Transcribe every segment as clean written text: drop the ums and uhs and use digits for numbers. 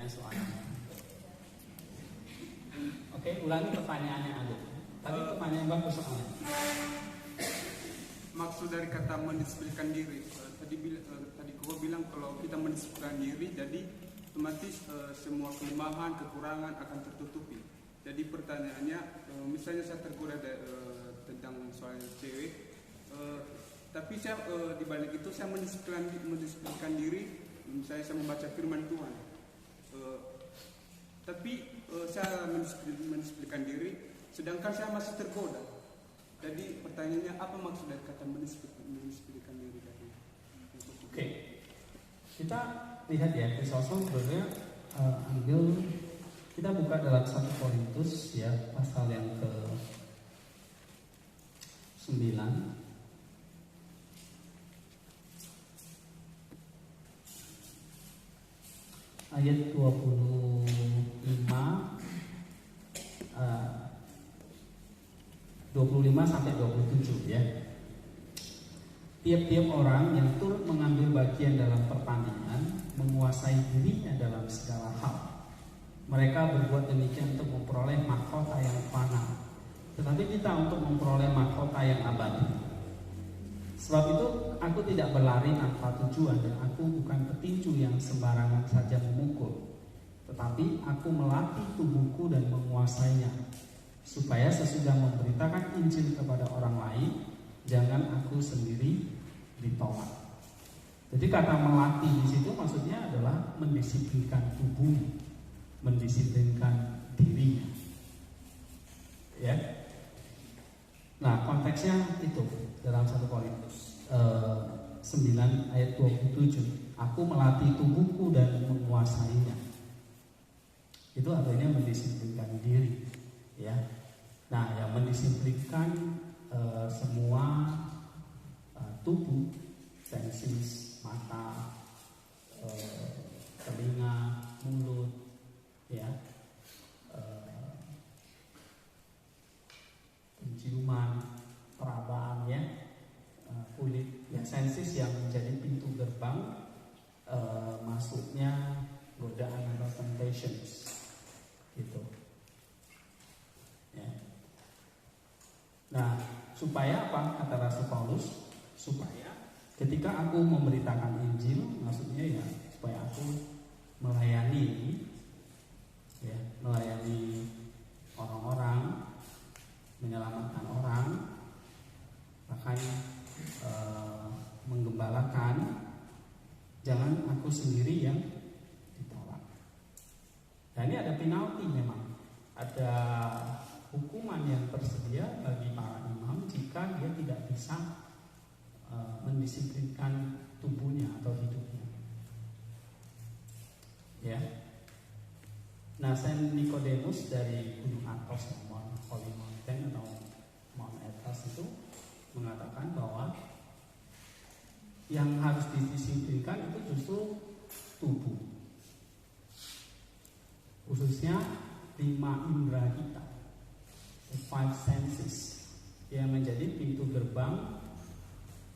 kayaknya soalnya. Oke, ulangi pertanyaannya Alif. Tadi pertanyaan bagus soalnya. Maksud dari kata mendisiplinkan diri, tadi kau bilang kalau kita mendisiplinkan diri, jadi otomatis semua kelemahan, kekurangan akan tertutupi. Jadi pertanyaannya, misalnya saya tergoda tentang soal cewek, tapi saya di balik itu saya mendisiplinkan diri, misalnya saya membaca firman Tuhan. Tapi saya mendisiplinkan diri, sedangkan saya masih tergoda. Jadi pertanyaannya apa maksud dari kata mendisiplinkan diri tadi? Oke, kita lihat ya Krisostom sebenarnya ambil, kita buka dalam 1 Korintus ya pasal yang ke 9. Ayat 25 sampai 27 ya. Tiap-tiap orang yang turut mengambil bagian dalam pertandingan menguasai dirinya dalam segala hal. Mereka berbuat demikian untuk memperoleh mahkota yang fana, tetapi kita untuk memperoleh mahkota yang abadi. Sebab itu aku tidak berlari tanpa tujuan, dan aku bukan petinju yang sembarangan saja memukul, tetapi aku melatih tubuhku dan menguasainya, supaya sesudah memberitakan Injil kepada orang lain, jangan aku sendiri ditolak. Jadi kata melatih di situ maksudnya adalah mendisiplinkan tubuh, mendisiplinkan dirinya. Ya. Nah, konteksnya itu dalam 1 Korintus 9 ayat 27. Aku melatih tubuhku dan menguasainya. Itu artinya mendisiplinkan diri, ya. Nah, yang mendisiplinkan semua tubuh, sensis, mata, telinga, mulut, ya, penciuman, perabaan, ya, kulit, ya, sensis yang menjadi pintu gerbang masuknya godaan atau temptations, gitu, ya. Nah, supaya apa? Kata Rasul Paulus, supaya ketika aku memberitakan Injil, maksudnya ya supaya aku melayani, ya, melayani orang-orang, menyelamatkan orang, bahkan menggembalakan, jangan aku sendiri yang ditolak. Dan ini ada penalti memang, ada hukuman yang tersedia bagi para imam jika dia tidak bisa mendisiplinkan tubuhnya atau hidupnya. Ya. Nah, Saint Nicodemus dari Gunung Athos, Mount Holy Mountain atau Mount Athos itu mengatakan bahwa yang harus didisiplinkan itu justru tubuh, khususnya 5 indera kita, 5 senses, yang menjadi pintu gerbang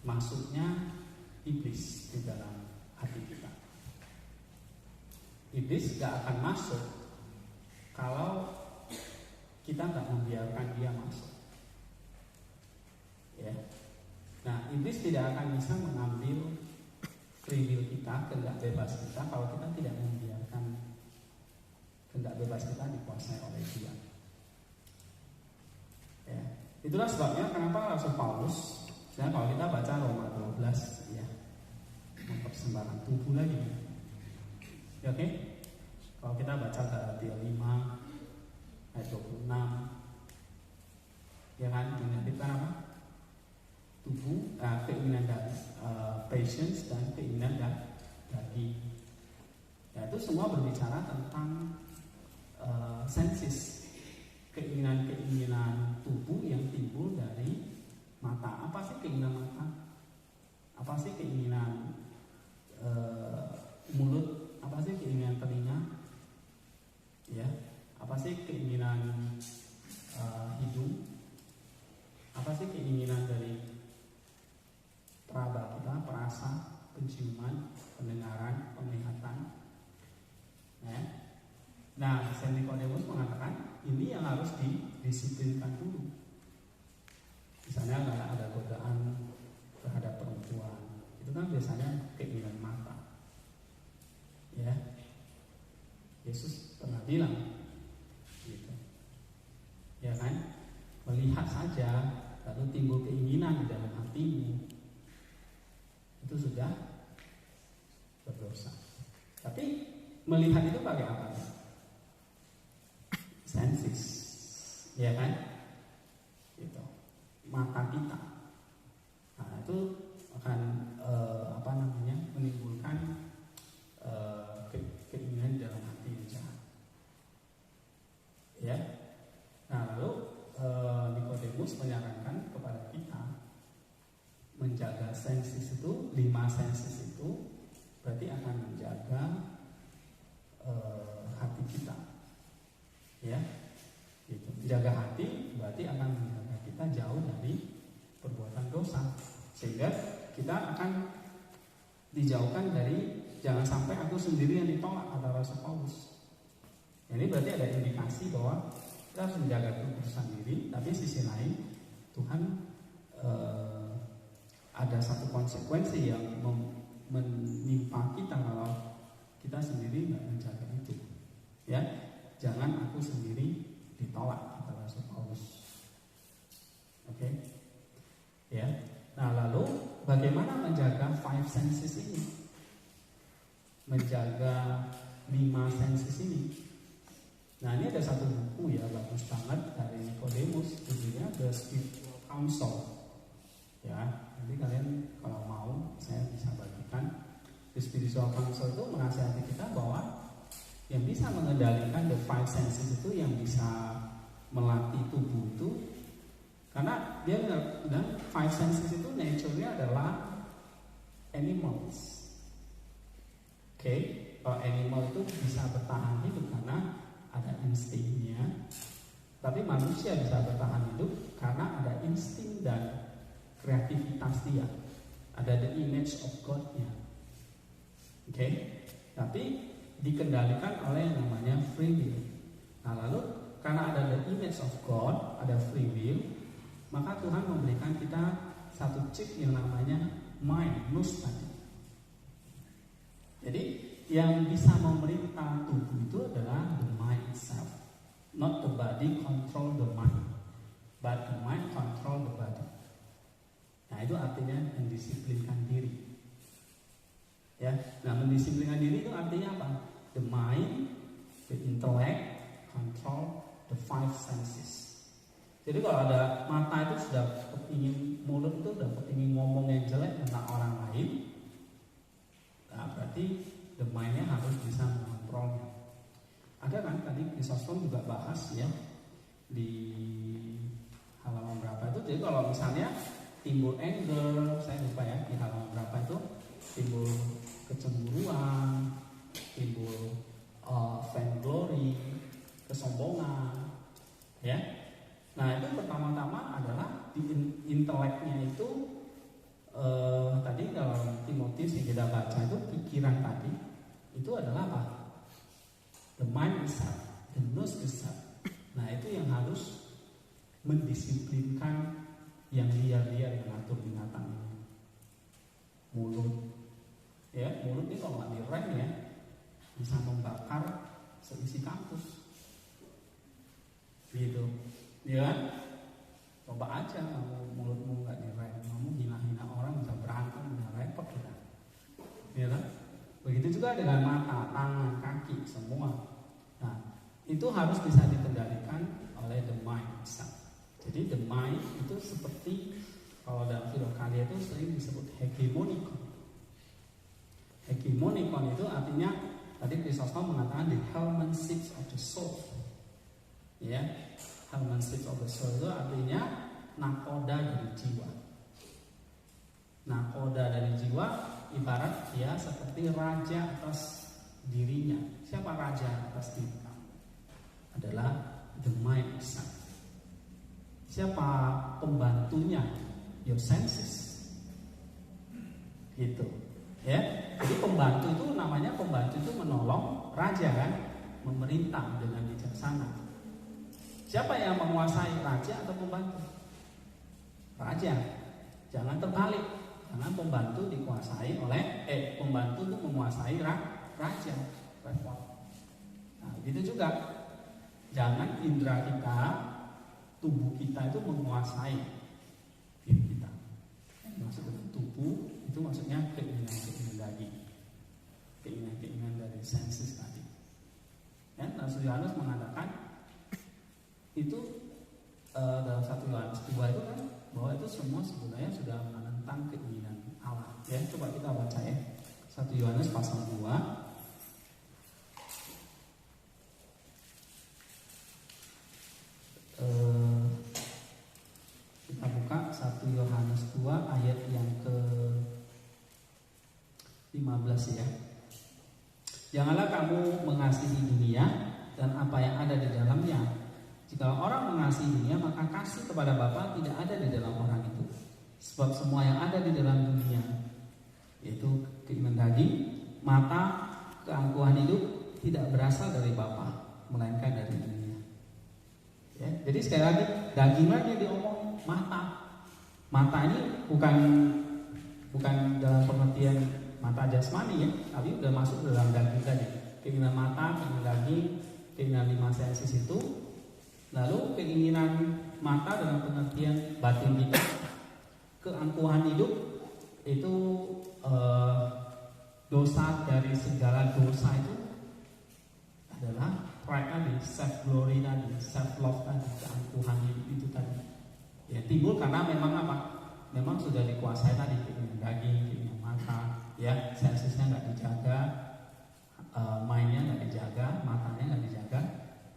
masuknya iblis di dalam hati kita. Iblis gak akan masuk kalau kita gak membiarkan dia masuk, ya. Nah, iblis tidak akan bisa mengambil free will kita, kehendak bebas kita, kalau kita tidak membiarkan kehendak bebas kita dikuasai oleh dia. Ya, itulah sebabnya kenapa Rasul Paulus, sebenarnya kalau kita baca Roma 12, ya, mempersembahkan tubuh lagi. Ya, oke? Kalau kita baca Galatia 5 ayat 26, ya kan, menghadapkan apa? Tubuh, keinginan dan patience dan keinginan dan daging. Ya, itu semua berbicara tentang sensis, keinginan tubuh yang timbul dari mata. Apa sih keinginan mata? Apa sih keinginan mulut? Apa sih keinginan telinga? Ya, apa sih keinginan hidung? Apa sih keinginan dari peraba kita, perasa, penciuman, pendengaran, penglihatan, ya. Nah, Saint Nicodemus mengatakan ini yang harus didisiplinkan dulu. Misalnya kalau ada godaan terhadap perempuan, itu kan biasanya keinginan mata. Ya, Yesus pernah bilang, gitu. Ya kan, melihat saja lalu timbul keinginan di dalam hatimu, itu sudah berdosa. Tapi melihat itu pakai apa? Senses, ya kan? Gitu. Mata kita. Nah, itu akan menimbulkan keinginan dalam hati yang jahat. Ya. Nah, lalu Nikodemus menyarankan kepada kita menjaga senses itu, 5 senses itu berarti akan menjaga hati kita. Ya, gitu. Menjaga hati berarti akan menjaga kita jauh dari perbuatan dosa, sehingga kita akan dijauhkan dari jangan sampai aku sendiri yang ditolak, kata Rasul Paulus. Ini berarti ada indikasi bahwa kita harus menjaga kekudusan diri, tapi sisi lain Tuhan ada satu konsekuensi yang menimpa kita kalau kita sendiri nggak menjaga itu. Ya. Jangan aku sendiri ditolak, kata Rasul Paulus. Oke. Ya. Nah, lalu bagaimana menjaga 5 senses ini? Menjaga 5 senses ini. Nah, ini ada satu buku ya, bagus banget dari Nicodemus, judulnya The Spiritual Counsel. Ya, nanti kalian kalau mau saya bisa bagikan. The Spiritual Counsel itu menasihati kita bahwa yang bisa mengendalikan the 5 senses itu, yang bisa melatih tubuh itu, karena dia bilang 5 senses itu nature-nya adalah animals. Oke, kalau animal itu bisa bertahan hidup karena ada instingnya, tapi manusia bisa bertahan hidup karena ada insting dan kreativitas dia, ada the image of God-nya. Oke, tapi dikendalikan oleh yang namanya free will. Nah, lalu karena ada the image of God, ada free will, maka Tuhan memberikan kita satu chip yang namanya mind, nous tadi. Jadi yang bisa memerintah tubuh itu adalah the mind itself. Not the body control the mind, but the mind control the body. Nah, itu artinya mendisiplinkan diri. Ya, nah mendisiplinkan diri itu artinya apa? The mind, the intellect, control the 5 senses. Jadi kalau ada mata itu sudah kepingin, mulut itu sudah kepingin ngomong yang jelek tentang orang lain, nah berarti the mind-nya harus bisa mengontrolnya. Ada kan tadi Chrysostom juga bahas ya di halaman berapa itu. Jadi kalau misalnya timbul anger, saya lupa ya di halaman berapa itu, timbul kecemburuan, timbul vainglory, kesombongan, ya. Nah, itu pertama-tama adalah di inteleknya itu tadi kalau Timotius yang kita baca itu pikiran tadi itu adalah apa? The mind itself, the nous itself. Nah, itu yang harus mendisiplinkan yang liar-liar yang ngatur binatang ini. Mulut. Ya, mulut ini kalau nggak direm ya bisa membakar seisi kampus. Gitu. Ya kan? Coba aja kamu mulutmu nggak direm, kamu hina-hina orang bisa berantem, bisa repot kita. Ya kan? Begitu juga dengan mata, tangan, kaki, semua. Nah, itu harus bisa dikendalikan oleh the mind itself. Jadi the mind itu seperti kalau dalam Filokalia itu sering disebut hegemonikon. Hegemonikon itu artinya tadi Chrysostom mengatakan the helmanship of the soul. Ya, helmanship of the soul itu artinya nakoda dari jiwa. Nakoda dari jiwa ibarat dia seperti raja atas dirinya. Siapa raja atas diri kamu? Adalah the mind itself. Siapa pembantunya? Your senses. Gitu. Ya. Jadi pembantu itu namanya pembantu itu menolong raja kan. memerintah dengan bijaksana. Siapa yang menguasai, raja atau pembantu? Raja. Jangan terbalik. Jangan pembantu dikuasai oleh pembantu itu menguasai raja. Repot. Nah, begitu juga. Jangan indera kita, tubuh kita itu menguasai diri kita. Maksud dengan tubuh itu maksudnya keinginan daging, keinginan dari senses tadi. Ya, Rasul Yohanes mengatakan itu dalam 1 Yohanes 2 itu kan bahwa itu semua sebenarnya sudah menentang keinginan Allah. Ya, coba kita baca ya. 1 Yohanes pasal 2. Kita buka 1 Yohanes 2 ayat yang ke 15 ya. Janganlah kamu mengasihi dunia dan apa yang ada di dalamnya. Jika orang mengasihi dunia, maka kasih kepada Bapa tidak ada di dalam orang itu. Sebab semua yang ada di dalam dunia, yaitu keinginan daging, mata, keangkuhan hidup, tidak berasal dari Bapa, melainkan dari dunia. Ya, jadi sekali lagi, daging lagi diomong mata. Mata ini bukan dalam pengertian mata jasmani ya, tapi sudah masuk dalam daging tadi. Keinginan mata, keinginan daging, keinginan 5 senses itu. Lalu keinginan mata dalam pengertian batin kita, keangkuhan hidup itu dosa dari segala dosa itu adalah pride tadi, self glory tadi, self love tadi, keangkuhan itu tadi. Ya timbul karena memang apa? Memang sudah dikuasai tadi keinginan daging, keinginan mata, ya sensesnya nggak dijaga, mindnya nggak dijaga, matanya nggak dijaga,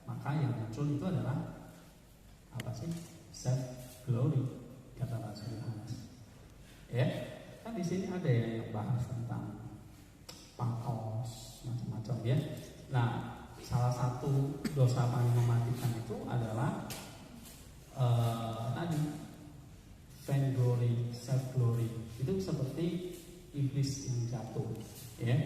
maka yang muncul itu adalah apa sih? Self glory kata Rasul Yohanes. Ya, kan di sini ada yang bahas tentang pathos macam-macam ya. Nah, salah satu dosa paling mematikan itu adalah tadi vainglory, self glory. Itu seperti iblis yang jatuh, ya.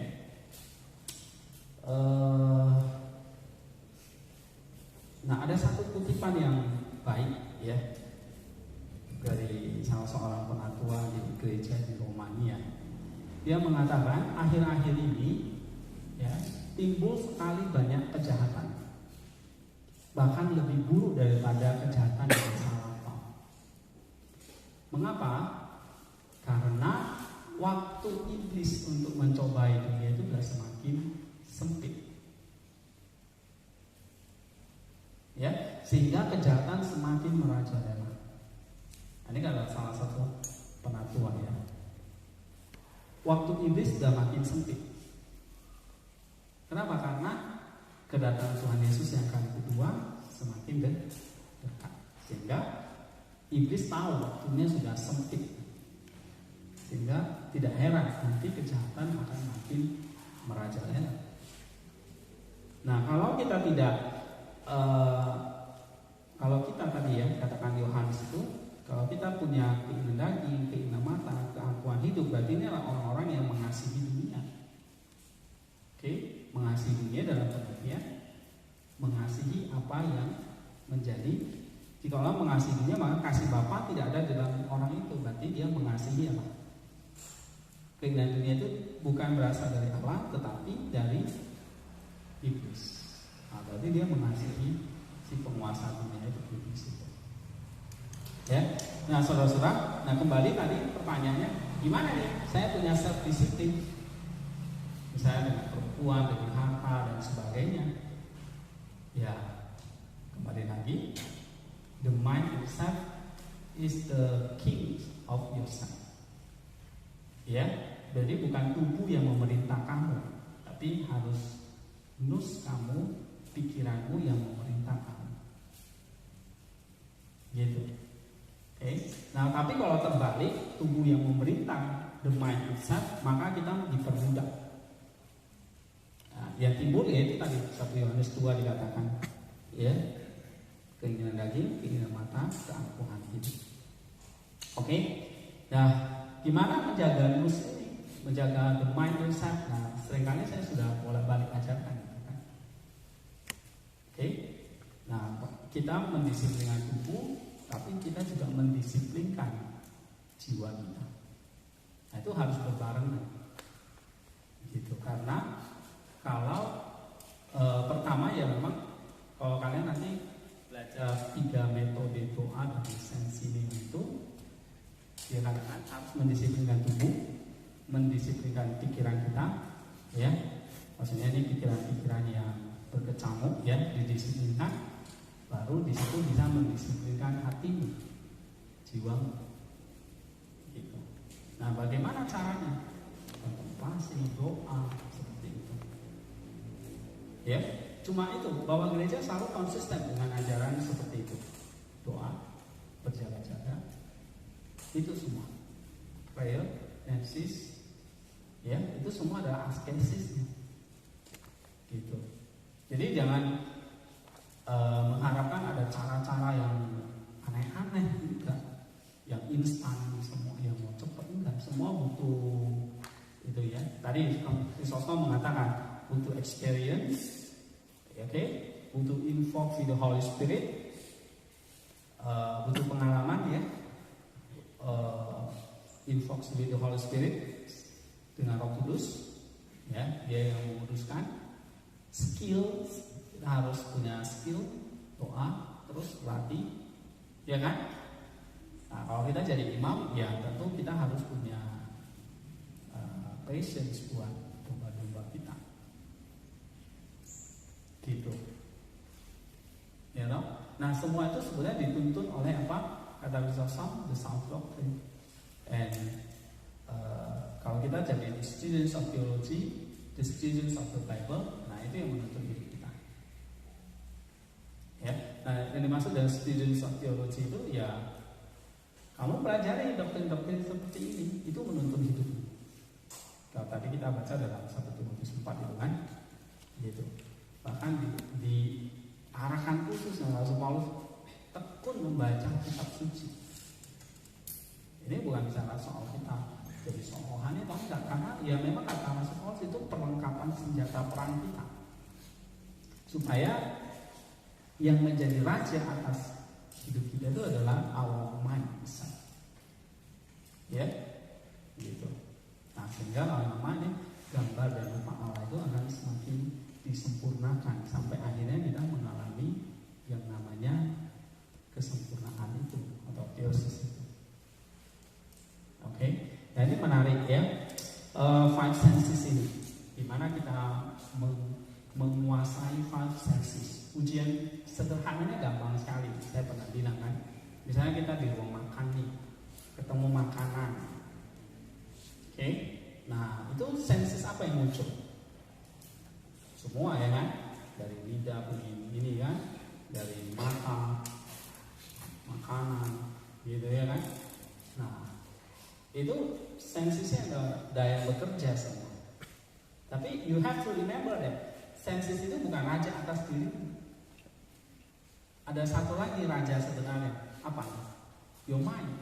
Nah, ada satu kutipan yang baik, ya, dari salah seorang penatua di gereja di Romania. Dia mengatakan akhir-akhir ini, ya, timbul sekali banyak kejahatan, bahkan lebih buruk daripada kejahatan yang salah paham. Mengapa? Karena waktu iblis untuk mencobai dunia itu sudah semakin sempit, ya, sehingga kejahatan semakin merajalela. Ini adalah salah satu penatua ya. Waktu iblis sudah makin sempit. Kenapa? Karena kedatangan Tuhan Yesus yang kali kedua semakin dekat, sehingga iblis tahu waktunya sudah sempit, sehingga tidak heran nanti kejahatan akan makin merajalela. Nah, kalau kita tidak kalau kita tadi ya katakan Yohanes itu, kalau kita punya keinginan daging, keinginan mata, keangkuhan hidup, berarti ini adalah orang-orang yang mengasihi dunia. Oke, mengasihi dunia dalam pengertian mengasihi apa yang menjadi. Jika orang mengasihi dunia, maka kasih Bapa tidak ada dalam orang itu. Berarti dia mengasihi apa? Keinginan dunia itu bukan berasal dari Allah, tetapi dari iblis. Nah, berarti dia mengasihi si penguasa dunia itu, iblis itu. Ya, nah saudara-saudara, nah kembali tadi pertanyaannya, gimana nih? Saya punya self discipline, misalnya dengan perempuan, dengan harta dan sebagainya. Ya, kembali lagi, the mind itself is the king of yourself. Ya, jadi bukan tubuh yang memerintah kamu, tapi harus nus kamu, pikiranmu yang memerintah kamu. Gitu. Okay. Nah, tapi kalau terbalik, tubuh yang memerintah, the mind itself, maka kita diperbudak. Nah, yang timbul yaitu tadi 1 Yohanes 2 dikatakan, ya, keinginan daging, keinginan mata, keangkuhan hidup. Oke. Nah, gimana menjaga nus ini, menjaga the mind itself? Nah, seringkali saya sudah bolak-balik ajarkan, kan? kita mendisiplinkan tubuh, tapi kita juga mendisiplinkan jiwa kita. Nah, itu harus berbarengan, gitu. Karena kalau pertama ya memang kalau kalian nanti belajar 3 metode doa dari Saint-Simon itu, dia katakan harus mendisiplinkan tubuh, mendisiplinkan pikiran kita, ya. Maksudnya ini pikiran-pikiran yang berkecamuk, ya, didisiplinkan. Baru di situ bisa mendisiplinkan hatimu, jiwamu, gitu. Nah, bagaimana caranya? Kontemplasi, doa, seperti itu. Ya, cuma itu bahwa gereja selalu konsisten dengan ajaran seperti itu. Doa, berjaga-jaga, itu semua. Prayer, emphasis, ya, itu semua adalah askesisnya. Gitu. Jadi jangan mengharapkan ada cara-cara yang aneh-aneh, enggak, yang instan, semua yang mau cepat, enggak, semua butuh itu, ya. Tadi Chrysostom mengatakan butuh experience, okay? Butuh invoke with the Holy Spirit, butuh pengalaman, ya, invoke with the Holy Spirit dengan Roh Kudus, ya, dia yang menguduskan. Skill, kita harus punya skill doa, terus latih, ya kan? Nah, kalau kita jadi imam, ya tentu kita harus punya patience buat domba-domba kita, gitu, ya no? Nah, semua itu sebenarnya dituntun oleh apa? Kata Chrysostom, the sound doctrine. And kalau kita jadi students of theology, the students of the Bible, nah itu yang menuntun hidup kita. Ya, nah yang dimaksud dengan students of theology itu ya kamu pelajari doktrin-doktrin seperti ini, itu menuntun hidupmu. Kalau tadi kita baca dalam 1 Timotius 4 itu kan, gitu. Bahkan diarahkan khusus oleh Rasul Paulus tekun membaca kitab suci. Ini bukan bicara soal kita jadi soal rohani atau enggak, karena ya memang kata Rasul Paulus itu perlengkapan senjata perang kita, supaya yang menjadi raja atas hidup kita itu adalah our mind, ya, gitu. Nah, sehingga lama-lama ini gambar dan rupa Allah itu akan semakin disempurnakan sampai akhirnya kita mengalami yang namanya kesempurnaan itu atau theosis itu. Oke, nah ini menarik, ya, five senses ini, dimana kita menguasai five senses. Ujian sederhananya gampang sekali, saya pernah bilang kan. Misalnya kita di ruang makan nih, ketemu makanan, oke, nah itu senses apa yang muncul? Semua, ya kan, dari lidah ini kan, dari mata, makanan, gitu, ya kan. Nah, itu sensesnya ada yang bekerja semua. Tapi you have to remember that senses itu bukan raja atas diri. Ada satu lagi raja sebenarnya, apa? Your mind.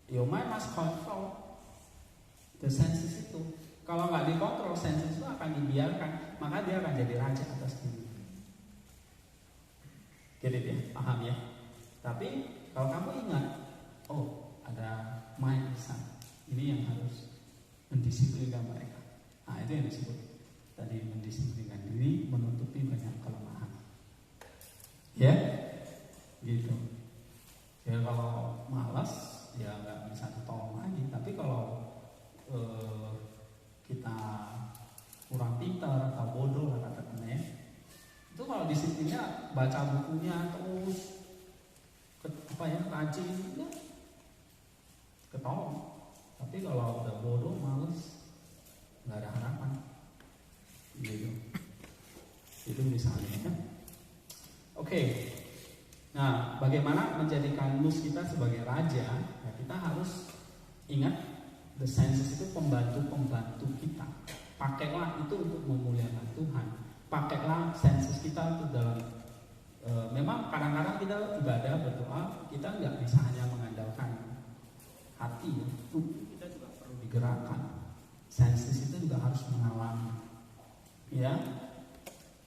Your mind must control the senses itu. Kalau nggak dikontrol, senses itu akan dibiarkan, maka dia akan jadi raja atas diri. Gitu ya, paham ya? Tapi kalau kamu ingat, oh ada mind besar, ini yang harus mendisiplinkan mereka. Nah, itu yang disebut tadi, mendisiplinkan diri, menutupi banyak kelemahan. Ya, gitu. Ya kalau malas, ya nggak bisa ketolong lagi. Tapi kalau kita kurang pintar atau bodoh lah kata-katanya, itu kalau disiplinnya baca bukunya terus rajin, ya ketolong. Tapi kalau udah bodoh, males, nggak ada harapan, gitu. Itu misalnya. Oke. Nah, bagaimana menjadikan mus kita sebagai raja? Ya, kita harus ingat the senses itu pembantu kita. Pakailah itu untuk memuliakan Tuhan. Pakailah senses kita untuk dalam memang kadang-kadang kita ibadah, berdoa, kita nggak bisa hanya mengandalkan hati, ya. Tubuh kita juga perlu digerakkan. Senses itu juga harus mengalami, ya.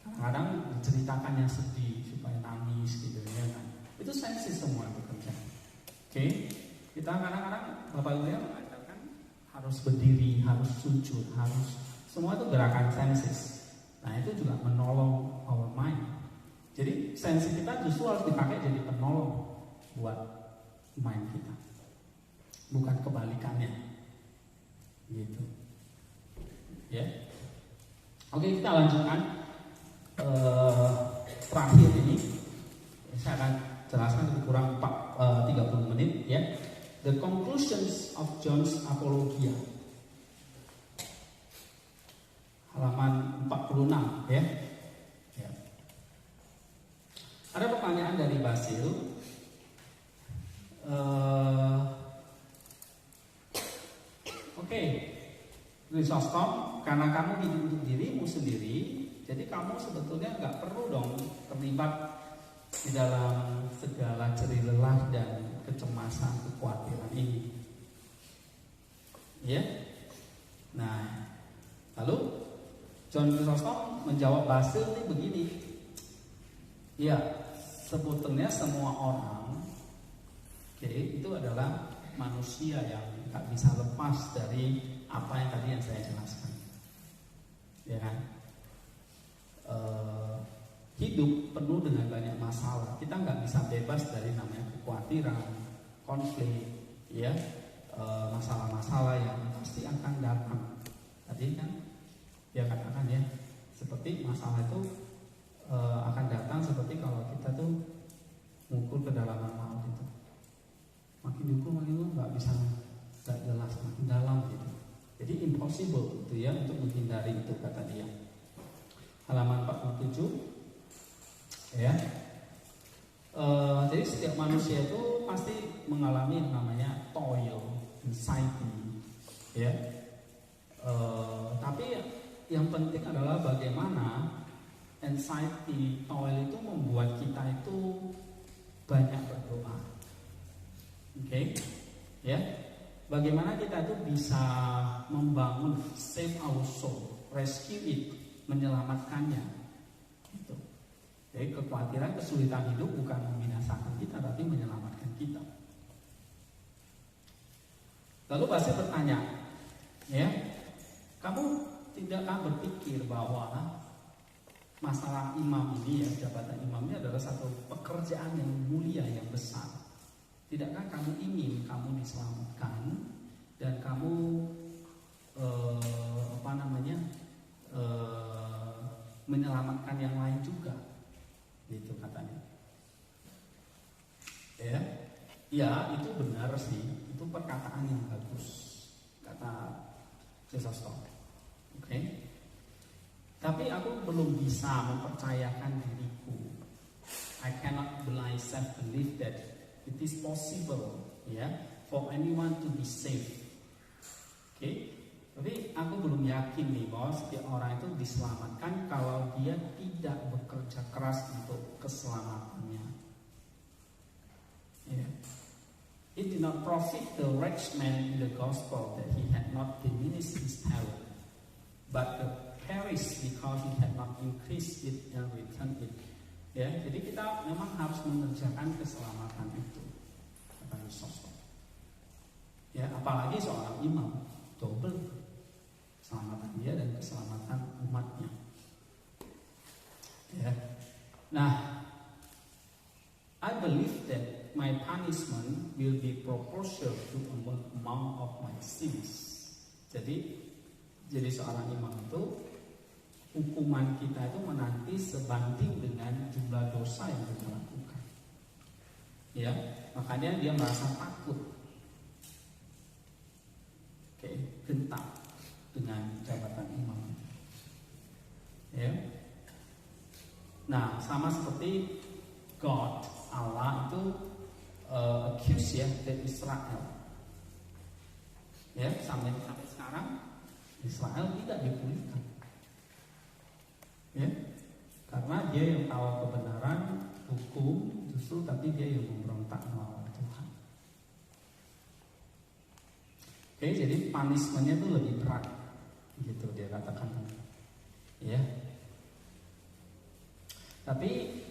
Kadang-kadang diceritakan yang sedih supaya nangis gitu ya kan. Itu sensis semua bekerja. Oke, kita kadang-kadang Bapak Ibu ya mengajarkan harus berdiri, harus sujud, harus semua itu gerakan sensis. Nah itu juga menolong our mind. Jadi sensi kita justru harus dipakai jadi penolong buat mind kita, bukan kebalikannya. Gitu. Ya. Oke, kita lanjutkan. Terakhir ini saya akan jelaskan lebih kurang 30 menit ya. The conclusions of John's Apologia, halaman 46 ya. Ya. Ada pertanyaan dari Basil. Oke, Chrysostom, karena kamu hidup untuk dirimu sendiri, jadi kamu sebetulnya nggak perlu dong terlibat di dalam segala jerih lelah dan kecemasan, kekhawatiran ini. Ya. Nah, lalu John Chrysostom menjawab Basil ini begini. Ya, sebetulnya semua orang, oke, itu adalah manusia yang nggak bisa lepas dari apa yang tadi yang saya jelaskan. Ya kan? Hidup penuh dengan banyak masalah. Kita nggak bisa bebas dari namanya kekhawatiran, konflik, ya, masalah-masalah yang pasti akan datang. Tadi kan dia katakan ya, seperti masalah itu akan datang seperti kalau kita tuh mengukur kedalaman laut itu. Makin diukur nggak bisa, nggak jelas, makin dalam gitu. Jadi impossible gitu ya untuk menghindari itu, kata dia. Halaman 47. Ya, jadi setiap manusia itu pasti mengalami yang namanya toil, anxiety, ya. Tapi yang penting adalah bagaimana anxiety, toil itu membuat kita itu banyak berdoa. Oke, ya. Bagaimana kita itu bisa membangun, save our soul, rescue it, menyelamatkannya. Gitu. Jadi kekhawatiran, kesulitan hidup bukan membinasakan kita, tapi menyelamatkan kita. Lalu Basil bertanya, ya, kamu tidakkah berpikir bahwa masalah imam ini, ya, jabatan imam ini adalah satu pekerjaan yang mulia, yang besar. Tidakkah kamu ingin kamu diselamatkan dan kamu menyelamatkan yang lain juga? Gitu katanya. Ya, itu benar sih. Itu perkataan yang bagus, kata Chrysostom. Oke. Tapi aku belum bisa mempercayakan diriku. I cannot rely self-belief that it is possible, ya, for anyone to be saved. Oke. Tapi aku belum yakin nih bahwa setiap orang itu diselamatkan kalau dia tidak bekerja keras untuk keselamatannya. Yeah. It did not profit the rich man in the gospel that he had not diminished his talent, but perished because he had not increased it and returned it. Ya, jadi kita memang harus mengerjakan keselamatan itu, kata Yesus. Ya, apalagi seorang imam, double keselamatan dia dan keselamatan umatnya. Ya. Nah, I believe that my punishment will be proportional to the amount of my sins. Jadi seorang imam itu, hukuman kita itu menanti sebanding dengan jumlah dosa yang kita lakukan. Ya, makanya dia merasa takut, gentar dengan jabatan imam. Ya. Nah, sama seperti God, Allah itu accuse ya dari Israel. Ya, sampai sekarang Israel tidak dipulihkan. Ya, karena dia yang tahu kebenaran hukum, justru tapi dia yang memberontak melawan Tuhan. Oke, jadi punishment-nya itu lebih berat, gitu dia katakan. Ya. Tapi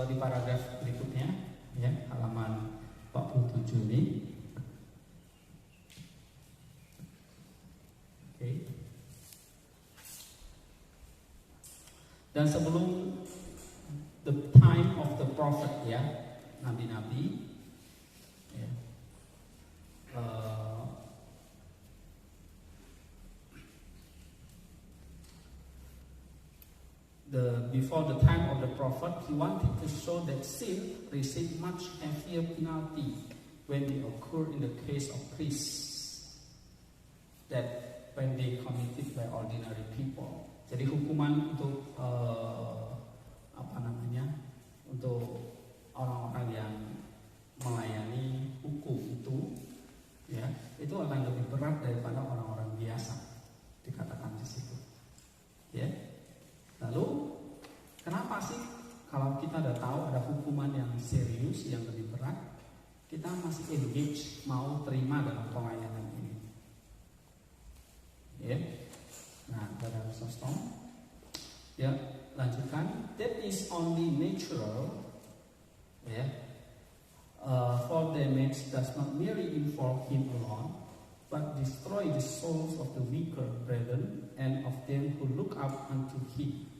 di paragraf berikutnya, ya, halaman 47 ini, oke. Dan sebelum the time of the prophet, ya, nabi-nabi, ya, before the time of the prophet, he wanted to show that sin received much heavier penalty when they occur in the case of priests that when they committed by ordinary people. Jadi hukuman untuk untuk orang-orang yang melayani hukum itu, ya, itu akan lebih berat daripada orang-orang biasa, dikatakan di situ, ya. Lalu kenapa sih kalau kita udah tahu ada hukuman yang serius yang lebih berat, kita masih engage, mau terima dalam pelayanan ini, ya? Nah, pada Sostom, ya, lanjutkan. That is only natural, ya. For damage does not merely involve him alone, but destroy the souls of the weaker brethren and of them who look up unto him.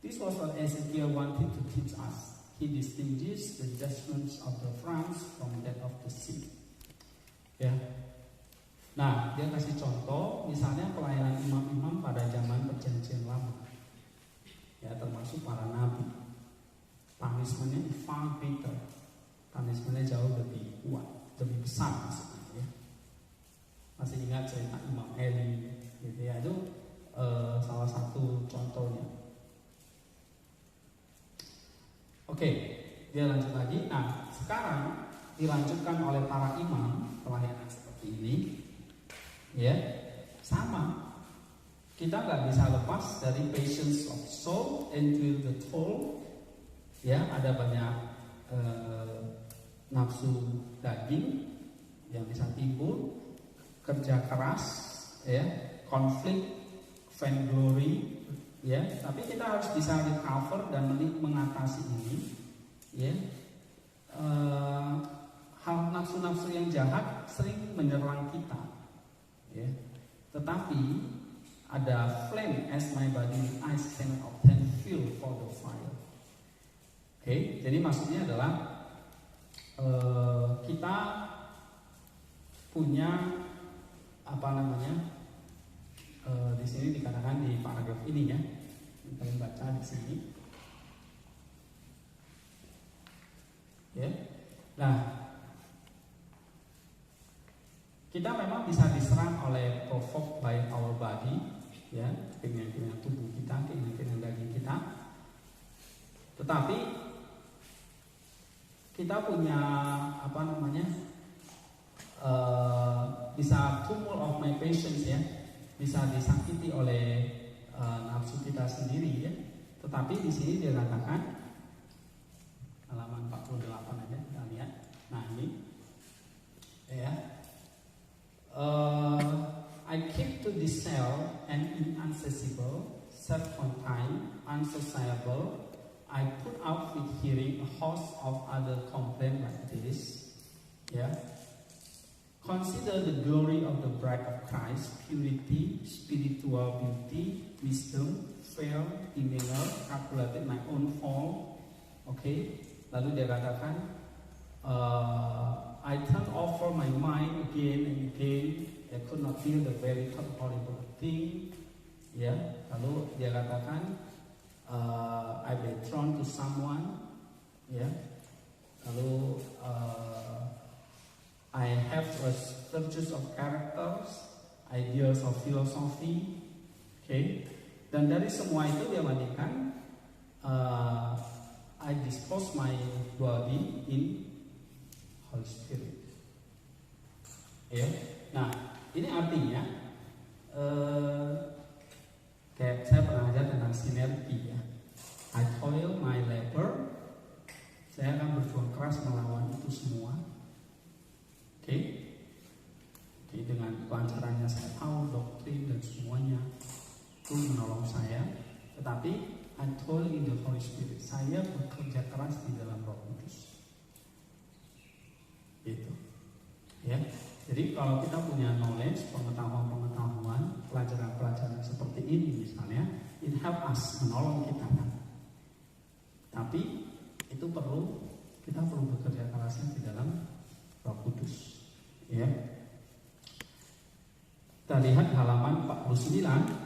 This was what Ezekiel wanted to teach us. He distinguished the judgments of the France from that of the sea. Ya. Nah, dia kasih contoh, misalnya pelayanan imam-imam pada zaman perjanjian lama, ya, termasuk para nabi. Punishment-nya far greater, punishment-nya jauh lebih kuat, lebih besar maksudnya, ya. Masih ingat cerita Imam Eli, gitu ya, itu salah satu contohnya. Oke, dia lanjut lagi. Nah, sekarang dilanjutkan oleh para imam pelayanan seperti ini. Ya, sama. Kita nggak bisa lepas dari patience of soul and will the toll. Ya, ada banyak nafsu daging yang bisa timbul, kerja keras, ya, konflik, vainglory, ya. Tapi kita harus bisa recover dan mengatasi ini, ya. Hal nafsu-nafsu yang jahat sering menyerang kita. Ya. Tetapi ada flame as my body eyes cannot obtain fuel for the fire. Oke, jadi maksudnya adalah kita punya di sini dikatakan di paragraf ini, ya, kita baca di sini. Ya, nah. Kita memang bisa diserang oleh provoked by our body, ya, keinginan-keinginan tubuh kita, keinginan-keinginan daging kita. Tetapi kita punya bisa tumult of my patience, ya, bisa disakiti oleh nafsu kita sendiri, ya. Tetapi di sini dia katakan halaman 48 aja kita lihat. Nah, ini, ya. I keep to this cell and inaccessible, self-contained, unsociable. I put out with hearing a host of other complaints like this. Yeah. Consider the glory of the bride of Christ, purity, spiritual beauty, wisdom, fair, demeanor, calculated my own fall. Okay. Lalu dia katakan, I turn over my mind again and again. I could not feel the very horrible thing. Ya, lalu dia katakan, I betrayed to someone. Ya, lalu I have a sturges of characters, ideas of philosophy. Okay, dan dari semua itu dia mandikan, I dispose my body in Holy Spirit. Ya, nah ini artinya kayak saya pernah ajar tentang sinergi, ya. I toil my labor, saya akan berjuang keras melawan itu semua. Oke, dengan kelancarannya saya tahu doktrin dan semuanya itu menolong saya. Tetapi I toil in the Holy Spirit. Saya bekerja keras di dalam Roh Kudus. Gitu. Ya. Jadi kalau kita punya knowledge, pengetahuan, pelajaran-pelajaran seperti ini misalnya, it help us, menolong kita kan. Tapi itu kita perlu bekerja kerasnya di dalam Roh Kudus. Ya. Kita lihat halaman 49.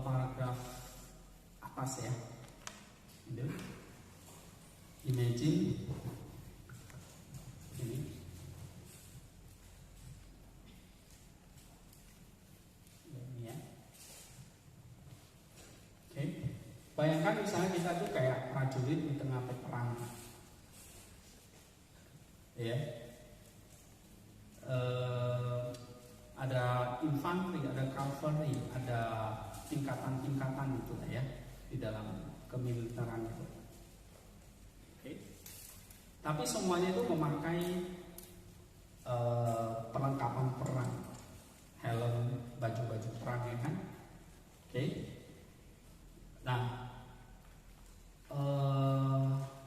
Paragraf atas ya. Imagine ini. Ini ya. Oke. Bayangkan misalnya kita tuh kayak prajurit di tengah peperangan. Ya. Ada infanteri, ada cavalry, ada tingkatan-tingkatan gitu lah ya di dalam kemiliteran itu. Oke. Tapi semuanya itu memakai perlengkapan perang, helm, baju-baju perang ya kan. Oke. Nah,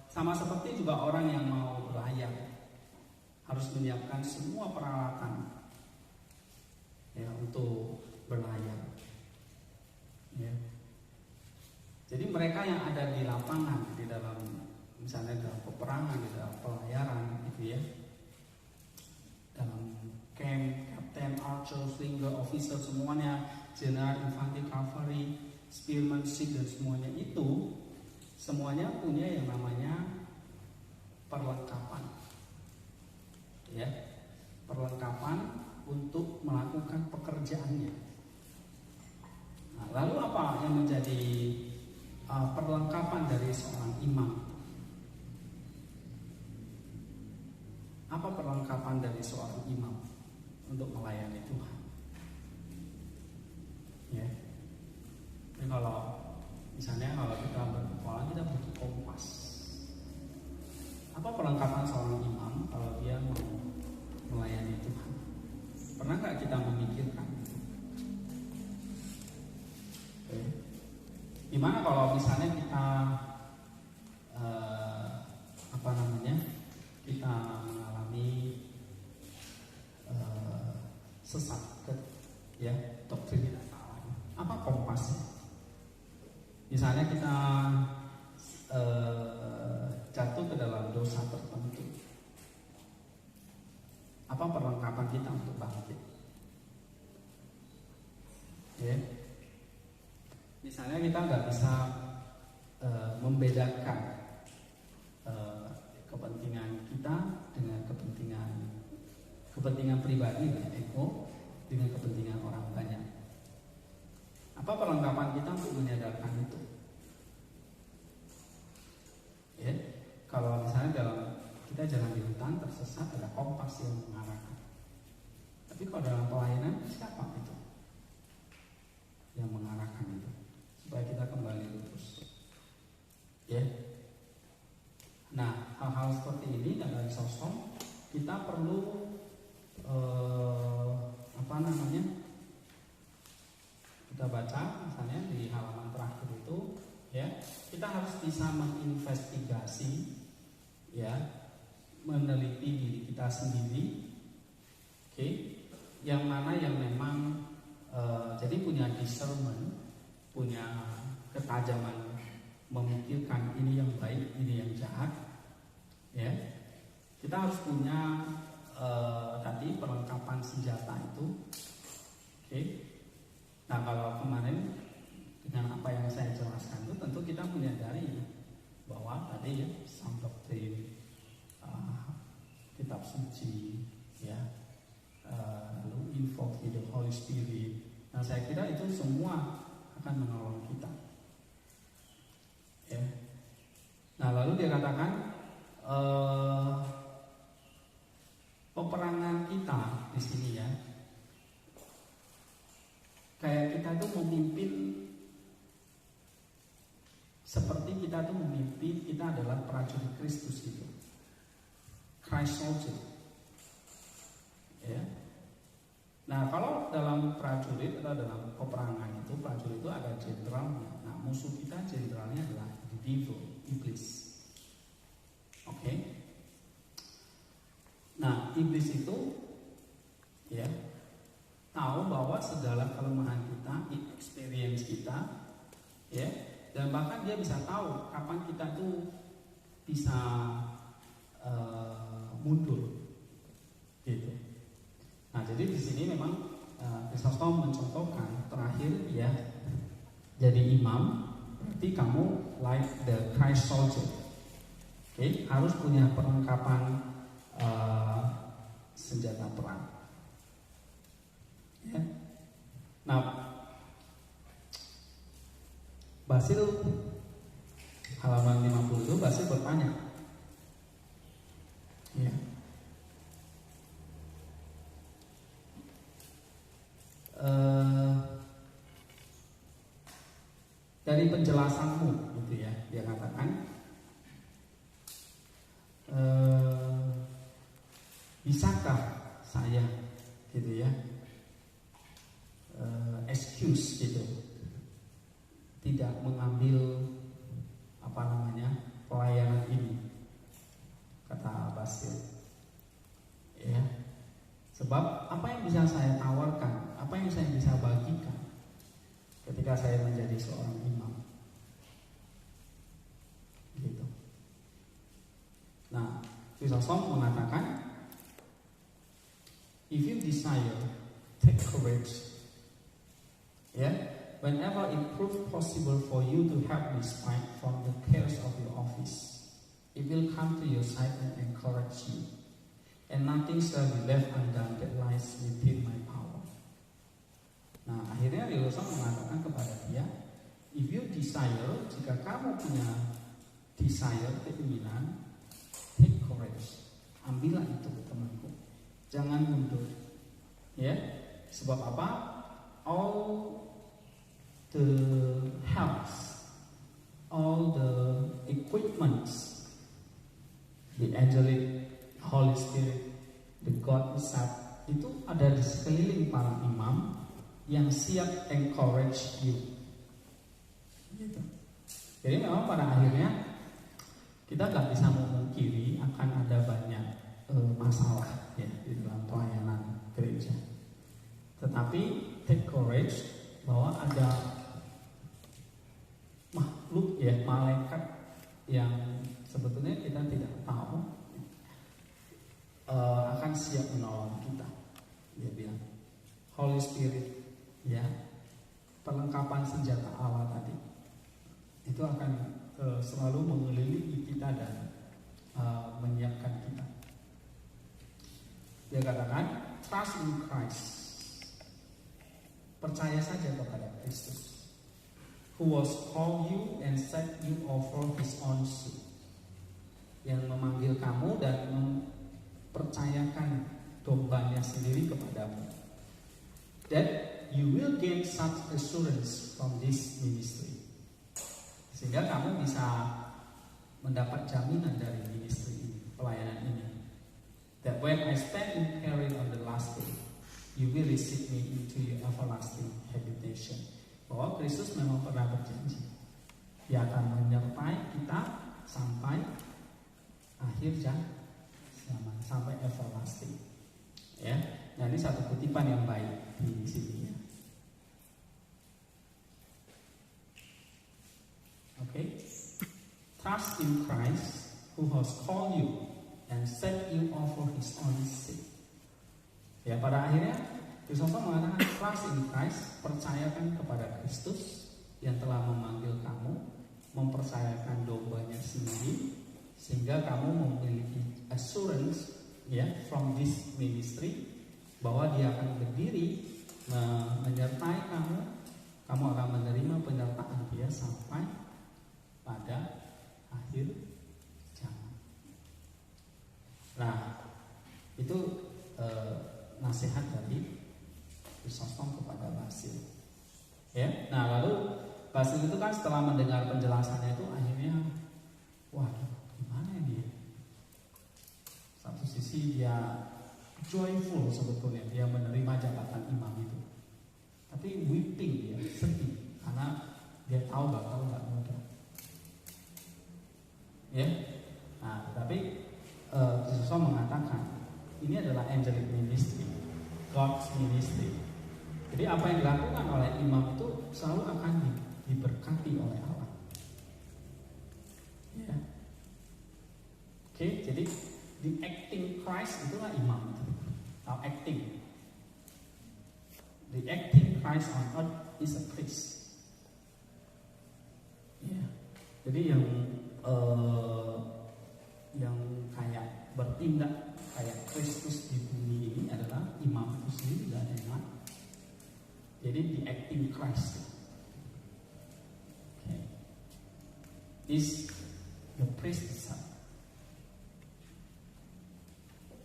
sama seperti juga orang yang mau berlayar harus menyiapkan semua peralatan ya untuk berlayar. Ya. Jadi mereka yang ada di lapangan, di dalam misalnya dalam peperangan, di dalam pelayaran gitu ya, dalam camp, captain, archer, slinger, officer, semuanya, general, infantry, cavalry, spearman, ship dan semuanya itu semuanya punya yang namanya perlengkapan. Ya, perlengkapan untuk melakukan pekerjaannya. Nah, lalu apa yang menjadi perlengkapan dari seorang imam? Apa perlengkapan dari seorang imam untuk melayani Tuhan? Ya. Jadi misalnya kalau kita berpetualang, kita butuh kompas. Apa perlengkapan seorang imam kalau dia mau melayani Tuhan? Pernah nggak kita memikirkan? Oke. Gimana kalau misalnya kita kita mengalami sesat, ya, doktrin tidak salah. Apa kompasnya? Misalnya kita jatuh ke dalam dosa tertentu. Apa perlengkapan kita untuk bangkit? Ya. Misalnya kita nggak bisa membedakan kepentingan kita dengan kepentingan pribadi, ego, dengan kepentingan orang banyak. Apa perlengkapan kita untuk menyadarkan itu? Ya, kalau misalnya kita jalan di hutan tersesat, ada kompas yang mengarahkan. Tapi kalau dalam pelayanan, siapa itu yang mengarahkan itu supaya kita kembali lurus? Ya. Nah, hal-hal seperti ini dalam sosok kita perlu kita baca misalnya di halaman terakhir itu, ya, kita harus bisa menginvestigasi, ya, meneliti diri kita sendiri, oke, yang mana yang memang jadi punya discernment, punya ketajaman memikirkan ini yang baik, ini yang jahat, ya. Kita harus punya tadi perlengkapan senjata itu, oke. Nah, kalau kemarin dengan apa yang saya jelaskan itu, tentu kita menyadari bahwa tadi ya, sound doctrine, kitab suci, ya, lalu invoke the Holy Spirit. Nah, saya kira itu semua akan menolong kita. Ya. Nah, lalu dia katakan peperangan kita di sini ya, kayak kita tuh memimpin, seperti kita tuh memimpin, kita adalah prajurit Kristus gitu. Christ soldier. Ya. Nah, kalau dalam prajurit atau dalam peperangan itu, prajurit itu ada jenderalnya. Nah, musuh kita jenderalnya adalah the devil, iblis. Oke. Nah, iblis itu ya tahu bahwa segala kelemahan kita, experience kita, ya, dan bahkan dia bisa tahu kapan kita tuh bisa mundur, gitu. Nah, jadi di sini memang Chrysostom mencontohkan terakhir ya, jadi imam berarti kamu like the Christ soldier. Oke, harus punya perlengkapan senjata perang. Ya. Nah, Basil halaman 50 itu Basil bertanya, ya, dari penjelasanmu, gitu ya, dia katakan, bisakah saya, gitu ya, excuse gitu, tidak mengambil pelayanan ini, kata Basil, ya, sebab apa yang bisa saya tawarkan, apa yang saya bisa bagikan ketika saya menjadi seorang imam, gitu. Nah, Chrysostom mengatakan, if you desire, take courage. Yeah, whenever it proves possible for you to help despite from the cares of your office, it will come to your side and encourage you, and nothing shall be left undone that lies within my power. Nah, akhirnya Chrysostom mengatakan kepada dia, if you desire, jika kamu punya desire, keinginan, take courage, ambillah itu temanku, jangan mundur, ya, sebab apa? All the helps, all the equipments, the angelic, Holy Spirit, the God Himself, itu ada di sekeliling para imam yang siap encourage you. Gitu. Jadi memang pada akhirnya kita nggak bisa memungkiri akan ada banyak masalah ya di dalam pelayanan gereja. Tetapi take courage bahwa ada makhluk ya, malaikat yang sebetulnya kita tidak tahu akan siap menolong kita. Dia bilang Holy Spirit ya, perlengkapan senjata Allah tadi itu akan selalu mengelilingi kita dan menyiapkan kita. Dia katakan trust in Christ, percaya saja kepada Kristus, who was called you and set you off for His own sake, yang memanggil kamu dan mempercayakan dombanya sendiri kepadamu, that you will gain such assurance from this ministry, sehingga kamu bisa mendapat jaminan dari ministry ini, pelayanan ini, that when I stand in peril on the last day, you will receive me into your everlasting habitation. Bahwa Kristus memang pernah berjanji, Dia akan menyertai kita sampai akhir zaman, sampai everlasting. Ya, nah ini satu kutipan yang baik di sini ya. Oke, trust in Christ who has called you and set you off for His own sake. Ya, pada akhirnya Chrysostom mengatakan trust in Christ, percayakan kepada Kristus yang telah memanggil kamu, mempercayakan dombanya sendiri, sehingga kamu memiliki assurance ya from this ministry bahwa Dia akan berdiri menyertai kamu, kamu akan menerima penyertaan Dia sampai pada akhir zaman. Nah, itu nasihat dari Chrysostom kepada Basil. Ya, nah lalu Basil itu kan setelah mendengar penjelasannya itu akhirnya, wah, gimana dia? Satu sisi kondisi dia joyful sebetulnya, dia menerima jabatan imam itu. Tapi weeping, dia sedih karena dia tahu bakal nggak mudah. Ya, nah tetapi Yesus mengatakan ini adalah angelic ministry, God's ministry. Jadi apa yang dilakukan oleh imam itu selalu akan diberkati oleh Allah. Ya. Oke, jadi the acting Christ itulah imam itu. Now acting, the acting Christ on earth is a priest. Ya. Jadi yang kayak bertindak kayak Kristus di bumi ini adalah imam itu sendiri dan enak. Jadi the acting Christ, okay, is the priest itself.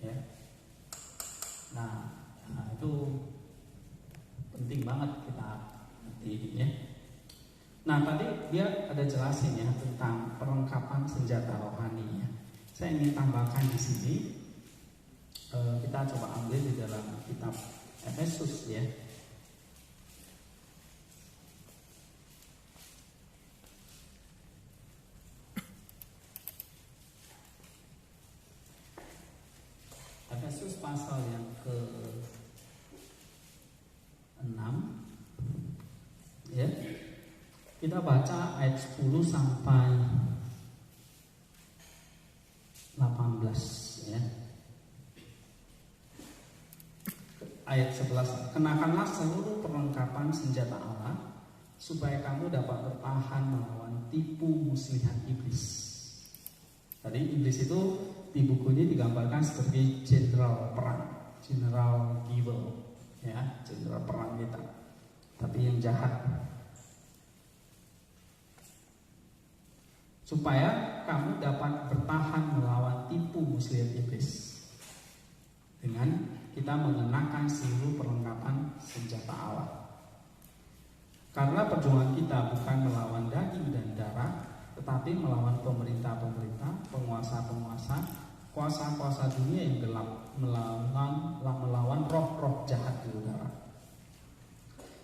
Ya, nah itu penting banget kita ngerti ya. Nah tadi dia ada jelasin ya tentang perlengkapan senjata rohani ya. Saya ingin tambahkan di sini, kita coba ambil di dalam kitab Efesus ya. Efesus pasal yang ke-6 ya. Kita baca ayat 10 sampai 18 ya. Ayat 11, kenakanlah seluruh perlengkapan senjata Allah supaya kamu dapat bertahan melawan tipu muslihat iblis. Tadi iblis itu di buku ini digambarkan sebagai jenderal perang, jenderal evil ya, jenderal perang kita. Tapi yang jahat. Supaya kamu dapat bertahan melawan tipu muslihat iblis dengan kita mengenakan seluruh perlengkapan senjata Allah. Karena perjuangan kita bukan melawan daging dan darah, tetapi melawan pemerintah-pemerintah, penguasa-penguasa, kuasa-kuasa dunia yang gelap, melawan roh-roh jahat di udara.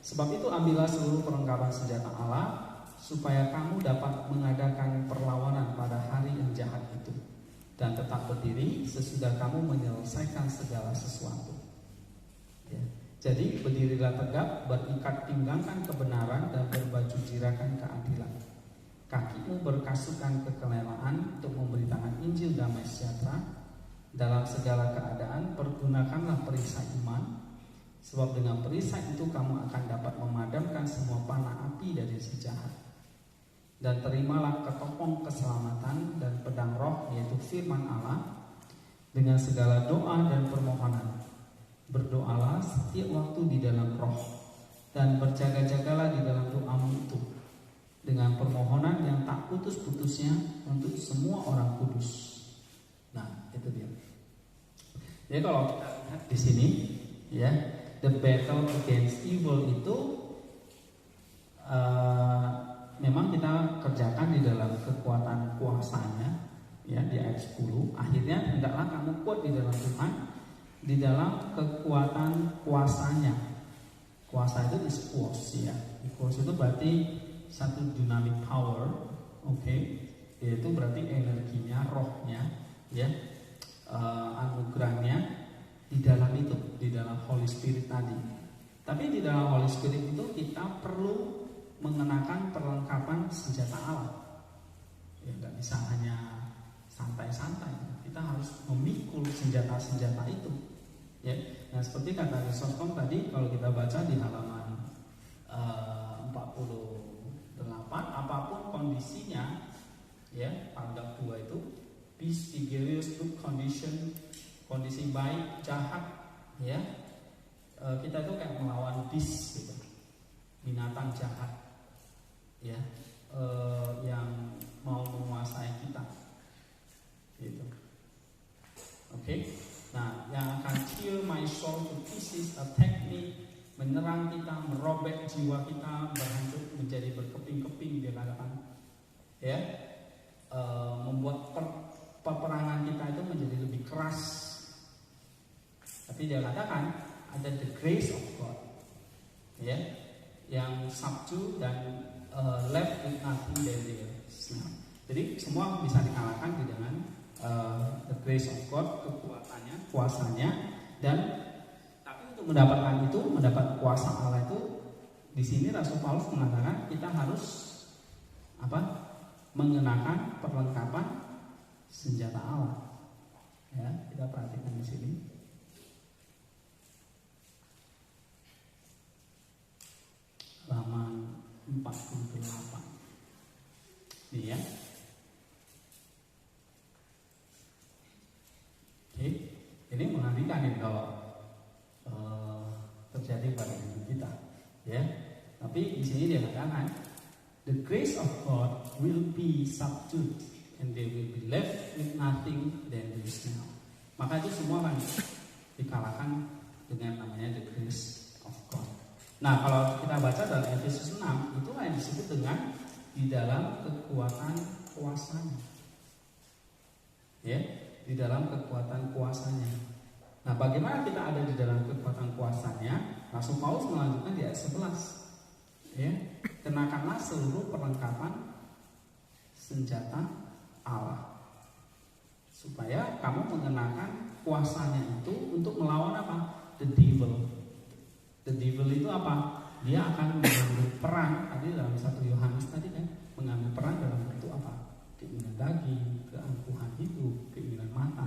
Sebab itu ambillah seluruh perlengkapan senjata Allah, supaya kamu dapat mengadakan perlawanan pada hari yang jahat itu, dan tetap berdiri sesudah kamu menyelesaikan segala sesuatu. Ya. Jadi berdirilah tegap, berikat pinggangkan kebenaran, dan berbaju jirakan keadilan. Kakimu berkasutkan kekerelaan untuk memberitakan Injil damai sejahtera. Dalam segala keadaan pergunakanlah perisai iman, sebab dengan perisai itu kamu akan dapat memadamkan semua panah api dari si jahat. Dan terimalah ketopong keselamatan dan pedang roh, yaitu firman Allah, dengan segala doa dan permohonan. Berdoalah setiap waktu di dalam roh, dan berjaga-jagalah di dalam doamu itu, dengan permohonan yang tak putus-putusnya untuk semua orang kudus. Nah, itu dia. Jadi kalau kita lihat di sini, ya, the battle against evil itu memang kita kerjakan di dalam kekuatan kuasanya, ya, di ayat 10. Akhirnya hendaklah kamu kuat di dalam Tuhan, di dalam kekuatan kuasanya. Kuasa itu is force, ya. Force itu berarti satu dynamic power, oke, yaitu berarti energinya, rohnya, ya, anugerahnya di dalam itu, di dalam Holy Spirit tadi. Tapi di dalam Holy Spirit itu kita perlu mengenakan perlengkapan senjata Allah. Ya, nggak bisa hanya santai-santai. Kita harus memikul senjata-senjata itu. Ya, nah seperti kata Krisostom tadi, kalau kita baca di halaman 48, apapun kondisinya, ya, paragraf 2 itu, peace, vigorous, good condition, kondisi baik, jahat, ya, kita itu kayak melawan beast gitu, binatang jahat, ya, yang mau menguasai kita, gitu. Oke. Nah, yang akan tear my soul to pieces, attack me, menyerang kita, merobek jiwa kita, berhancur menjadi berkeping-keping, dia katakan, ya, membuat peperangan kita itu menjadi lebih keras, Tapi dia katakan ada the grace of God, ya, yang subdue dan left with nothing than their smell. Jadi semua bisa dikalahkan di dengan the grace of God, kekuatannya, kuasanya, dan tapi untuk mendapatkan itu, mendapat kuasa Allah itu, di sini Rasul Paulus mengatakan kita harus apa? Mengenakan perlengkapan senjata Allah. Ya, kita perhatikan di sini. Halaman 48. Ini ya. Oke, ini mengerikan nih kalau terjadi pada diri kita, ya. Tapi di sini dia katakan, the grace of God will be subdued and they will be left with nothing than this now. Maka itu semua akan dikalahkan dengan namanya the grace of God. Nah, kalau kita baca dalam Efesus 6, itu yang disebut dengan di dalam kekuatan kuasanya. Ya, di dalam kekuatan kuasanya. Nah, bagaimana kita ada di dalam kekuatan kuasanya? Rasul Paulus melanjutkan di ayat 11. Ya, kenakanlah seluruh perlengkapan senjata Allah, supaya kamu mengenakan kuasanya itu untuk melawan apa? The devil. The devil itu apa? Dia akan mengambil peran tadi dalam 1 Yohanes tadi kan, mengambil peran dalam bentuk apa? Keinginan daging, keangkuhan hidup, keinginan mata.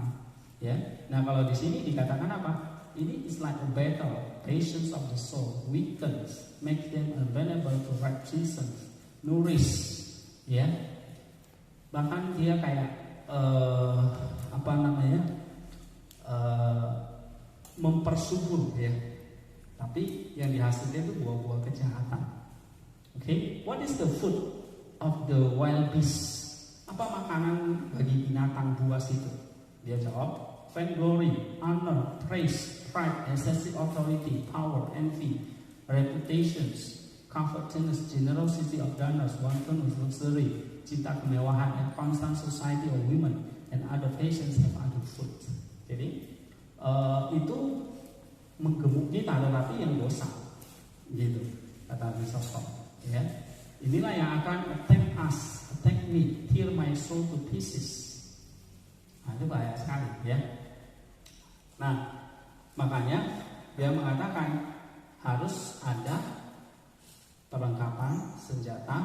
Ya. Nah, kalau di sini dikatakan apa? Ini is like a battle, patience of the soul, weakens, makes them available to right reasons, nourish, ya. Bahkan dia kayak mempersubur, ya. Tapi yang dihasilkan itu buah-buah kejahatan. Okay, what is the food of the wild beast? Apa makanan bagi binatang buas itu? Dia jawab, vainglory, honor, praise, pride, excessive authority, power, envy, reputations, covetousness, generosity of donors, wantonness, luxury, cinta kemewahan, and constant society of women, and other passions have other fruit. Jadi itu menggemuk kita, tetapi yang dosa, gitu kata Bisop. Ya, inilah yang akan attack us, attack me, tear my soul to pieces. Nah, itu bahaya sekali, ya. Nah, makanya dia mengatakan harus ada perlengkapan senjata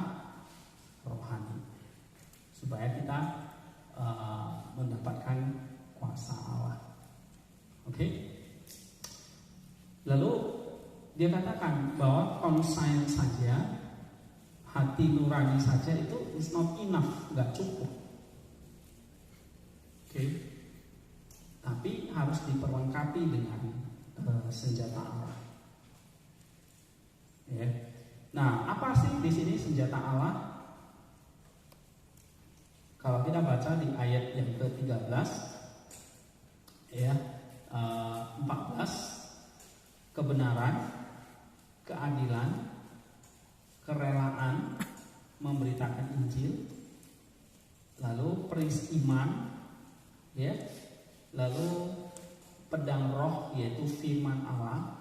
rohani supaya kita mendapatkan kuasa Allah. Oke. Lalu dia katakan bahwa konsain saja, hati nurani saja itu is not enough, nggak cukup. Oke. Tapi harus diperlengkapi dengan senjata Allah. Ya. Nah, apa sih di sini senjata Allah? Kalau kita baca di ayat yang ke-13, ya, 14, kebenaran, keadilan, kerelaan, memberitakan Injil, lalu peris iman, ya, lalu pedang roh yaitu firman Allah,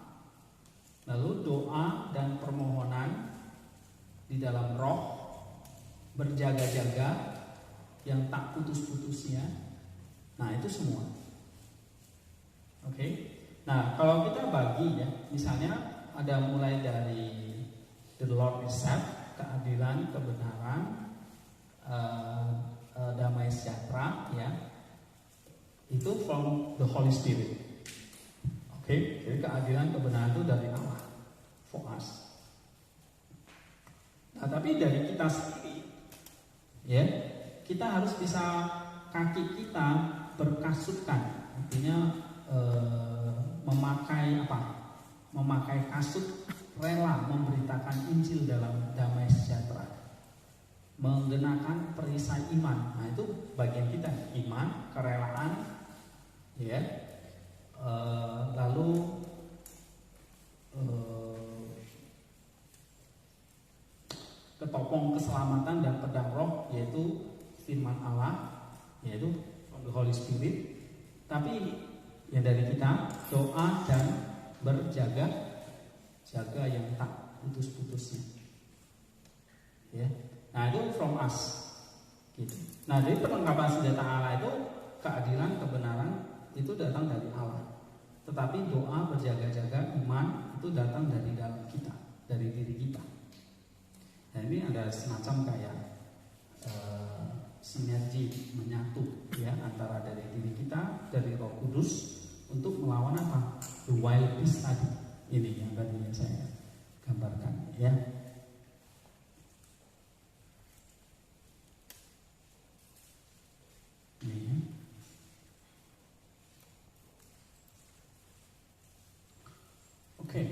lalu doa dan permohonan di dalam roh, berjaga-jaga yang tak putus-putusnya. Nah, itu semua. Oke. Nah, kalau kita bagi, ya, misalnya ada mulai dari the Lord itself, keadilan, kebenaran, damai sejahtera, ya, itu from the Holy Spirit. Oke, jadi keadilan, kebenaran itu dari Allah, for us. Nah, tapi dari kita sendiri, ya, kita harus bisa kaki kita berkasutkan, artinya memakai apa? Memakai kasut, rela memberitakan Injil dalam damai sejahtera, menggunakan perisai iman. Nah, itu bagian kita, iman, kerelaan, ya, lalu ketopong keselamatan dan pedang roh yaitu firman Allah, yaitu from the Holy Spirit. Tapi Ya dari kita doa dan berjaga yang tak putus-putusnya. Ya. Nah itu from us. Gitu. Nah dari perlengkapan senjata Allah itu keadilan, kebenaran itu datang dari Allah. Tetapi doa, berjaga-jaga, iman itu datang dari dalam kita, dari diri kita. Nah ini ada semacam kayak sinergi menyatu ya antara dari diri kita, dari Roh Kudus untuk melawan apa? The wild beast tadi. Ini yang tadi yang saya gambarkan ya. Ini. Oke.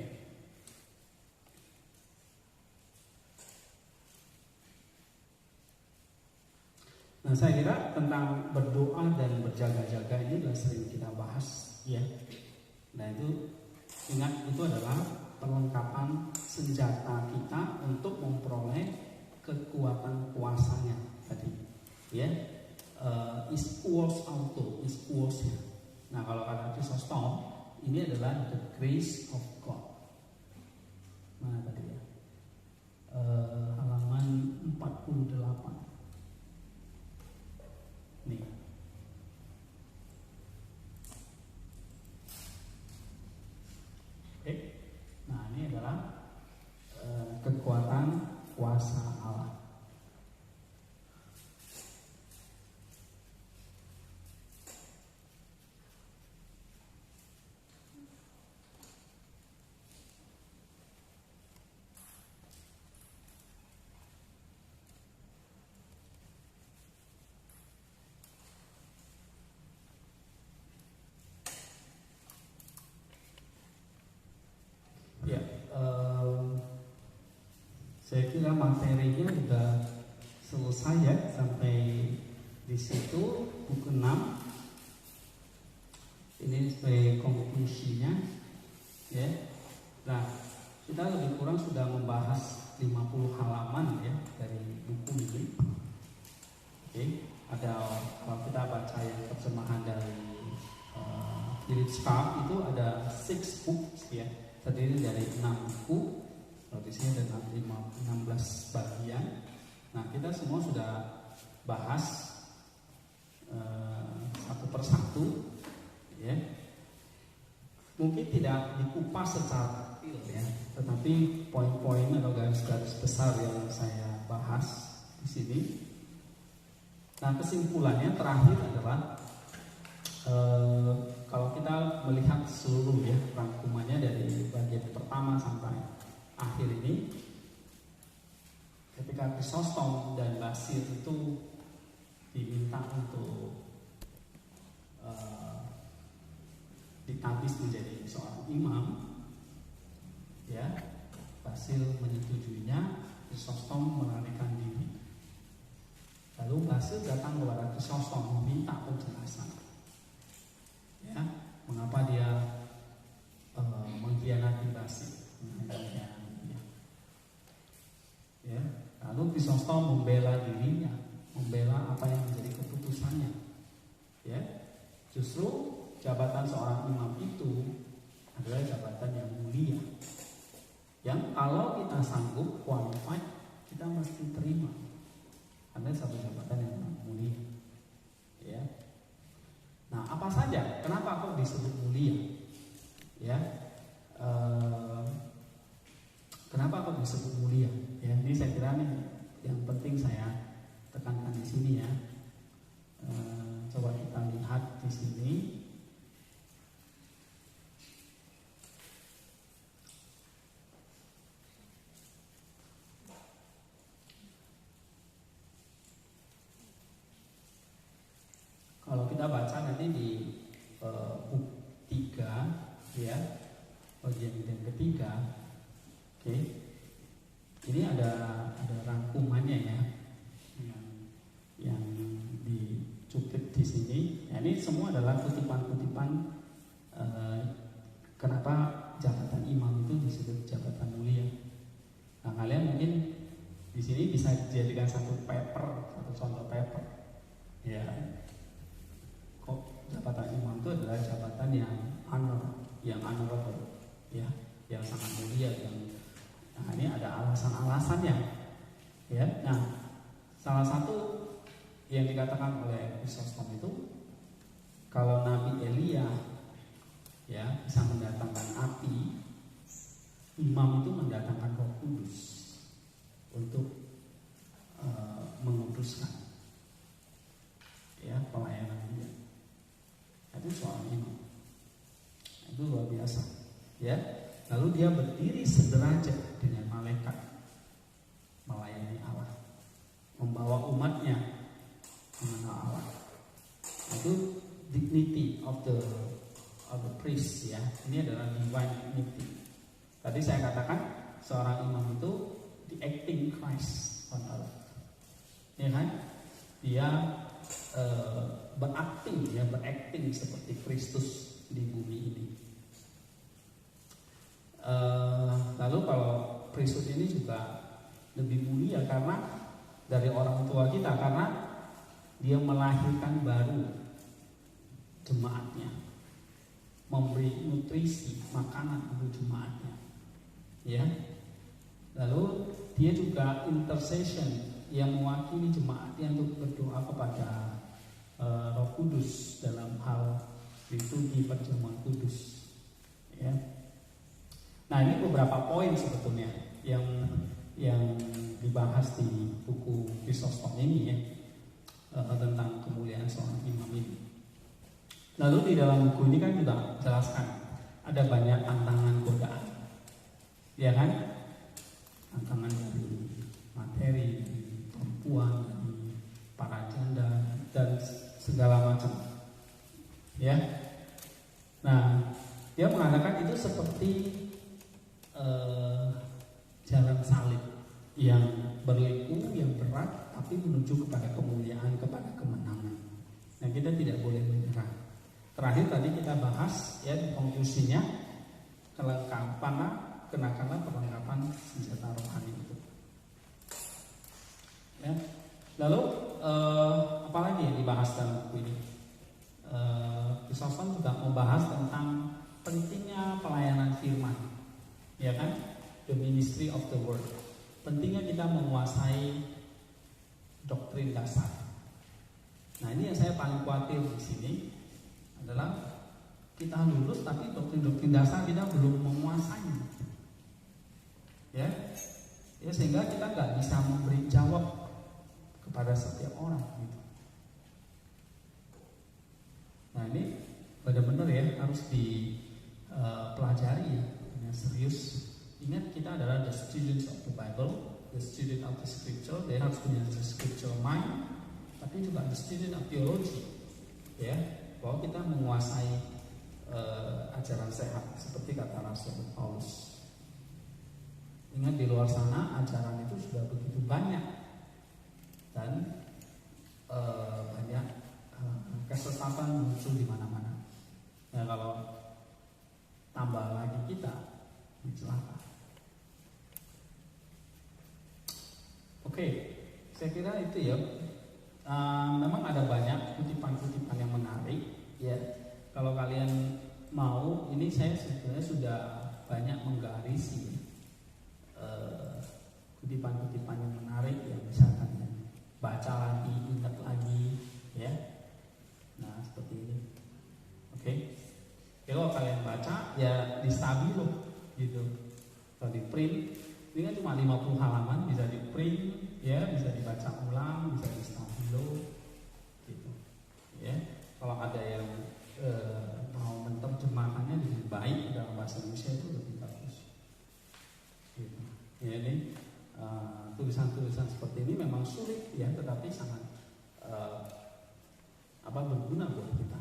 Nah, saya kira tentang berdoa dan berjaga-jaga ini sudah sering kita bahas, ya. Nah, itu ingat itu adalah perlengkapan senjata kita untuk memperoleh kekuatan kuasanya tadi, ya. Is auto, ya. Nah, kalau kata Chrysostom, ini adalah the grace of God. Mana tadi ya? Halaman 48. Nih. Oke. Nah, ini adalah kekuatan kuasa Allah. Ya, saya kira materinya sudah selesai ya sampai di situ buku 6. Ini sebagai konklusinya, ya. Nah, kita lebih kurang sudah membahas 50 halaman ya dari buku ini. Oke, ada kalau kita baca yang terjemahan dari Philip Schaff itu ada 6 books ya. Terdiri dari 6 buku, di sini ada 16 bagian. Nah, kita semua sudah bahas satu persatu, ya. Mungkin tidak dikupas secara detail ya, tetapi poin-poin atau garis-garis besar yang saya bahas di sini. Nah, kesimpulannya terakhir adalah kalau kita melihat seluruh ya rangkumannya dari bagian pertama sampai akhir ini, ketika Chrysostom dan Basir itu diminta untuk ditabis menjadi seorang imam, ya, Basir menyetujuinya, Chrysostom melarikan diri. Lalu Basir datang kepada Chrysostom meminta penjelasan. Ya, mengapa dia mengkhianati Basir? Ya, lalu Chrysostom membela dirinya, membela apa yang menjadi keputusannya. Ya, justru jabatan seorang imam itu adalah jabatan yang mulia, yang kalau kita sanggup qualified, kita mesti terima. Karena satu jabatan yang mulia. Ya. Nah, apa saja? Kenapa kok disebut mulia? Ya, kenapa kok disebut mulia? Ya, ini saya kira nih yang penting saya tekankan di sini ya. Coba kita lihat di sini. Kalau kita baca nanti di bab 3 ya, bagian yang ketiga. Oke. Ini ada rangkumannya ya. Yang dicukip di sini. Nah, ini semua adalah kutipan-kutipan kenapa jabatan imam itu disebut jabatan mulia. Nah, kalian mungkin di sini bisa dijadikan satu contoh paper. Ya. Kok jabatan imam itu itu adalah jabatan yang honorable, ya, yang sangat mulia. Nah, ini ada alasan-alasannya, ya. Nah, salah satu yang dikatakan oleh Chrysostom itu, kalau Nabi Elia, ya, bisa mendatangkan api, imam itu mendatangkan Roh Kudus untuk menguduskan, ya, pelayanan dia. Itu soal imam, itu luar biasa, ya. Lalu dia berdiri sederajat dengan malaikat melayani Allah, membawa umatnya mengenal Allah. Itu dignity of the priest, ya. Ini adalah divine dignity. Tadi saya katakan seorang imam itu the acting Christ on earth, ya kan? Dia berakting seperti Kristus di bumi ini. Lalu kalau priesthood ini juga lebih mulia karena dari orang tua kita, karena dia melahirkan baru jemaatnya, memberi nutrisi makanan untuk jemaatnya, ya. Lalu dia juga intercession, yang mewakili jemaatnya untuk berdoa kepada Roh Kudus dalam hal liturgi perjamuan kudus, ya. Nah, ini beberapa poin sebetulnya yang dibahas di buku Chrysostom ini, ya, tentang kemuliaan seorang imam ini. Lalu di dalam buku ini kan juga jelaskan ada banyak tantangan godaan, ya kan? Tantangan dari materi, dari perempuan, dari para janda, dan segala macam, ya. Nah, dia mengatakan itu seperti jalan salib yang berliku, yang berat, tapi menuju kepada kemuliaan, kepada kemenangan. Nah, kita tidak boleh menyerah. Terakhir tadi kita bahas, ya, di konklusinya, kenakanlah perlengkapan senjata rohani itu, ya. Lalu apalagi yang dibahas dalam buku ini? Chrysostom juga membahas tentang pentingnya pelayanan firman, ya kan? The ministry of the word. Pentingnya kita menguasai doktrin dasar. Nah, ini yang saya paling khawatir di sini adalah kita lulus tapi doktrin dasar kita belum menguasai, ya, sehingga kita nggak bisa memberi jawab kepada setiap orang, gitu. Nah, ini benar-benar, ya, harus dipelajari, ya, dengan serius. Ingat, kita adalah the students of the Bible, the student of the scripture. Dia harus punya the scripture mind, tapi juga the student of theology, ya, bahwa kita menguasai ajaran sehat seperti kata Rasul Paulus. Ingat, di luar sana ajaran itu sudah begitu banyak dan banyak kesesatan muncul di mana-mana. Nah, kalau tambah lagi kita celaka. Oke, saya kira itu, ya. Memang ada banyak kutipan-kutipan yang menarik, ya. Kalau kalian mau, ini saya sebenarnya sudah banyak menggarisi kutipan-kutipan yang menarik yang bisa kalian baca lagi, ingat lagi, ya. Nah, seperti ini. Oke. Kalau kalian baca, ya di stabilo, gitu. Kalau di print, ini kan cuma 50 halaman, bisa di print, ya, bisa dibaca ulang, bisa di stabilo, gitu, ya. Kalau ada yang mau menerjemahkannya dengan baik dalam bahasa Indonesia itu lebih bagus, gitu. Ya, ini tulisan-tulisan seperti ini memang sulit, ya, tetapi sangat berguna buat kita.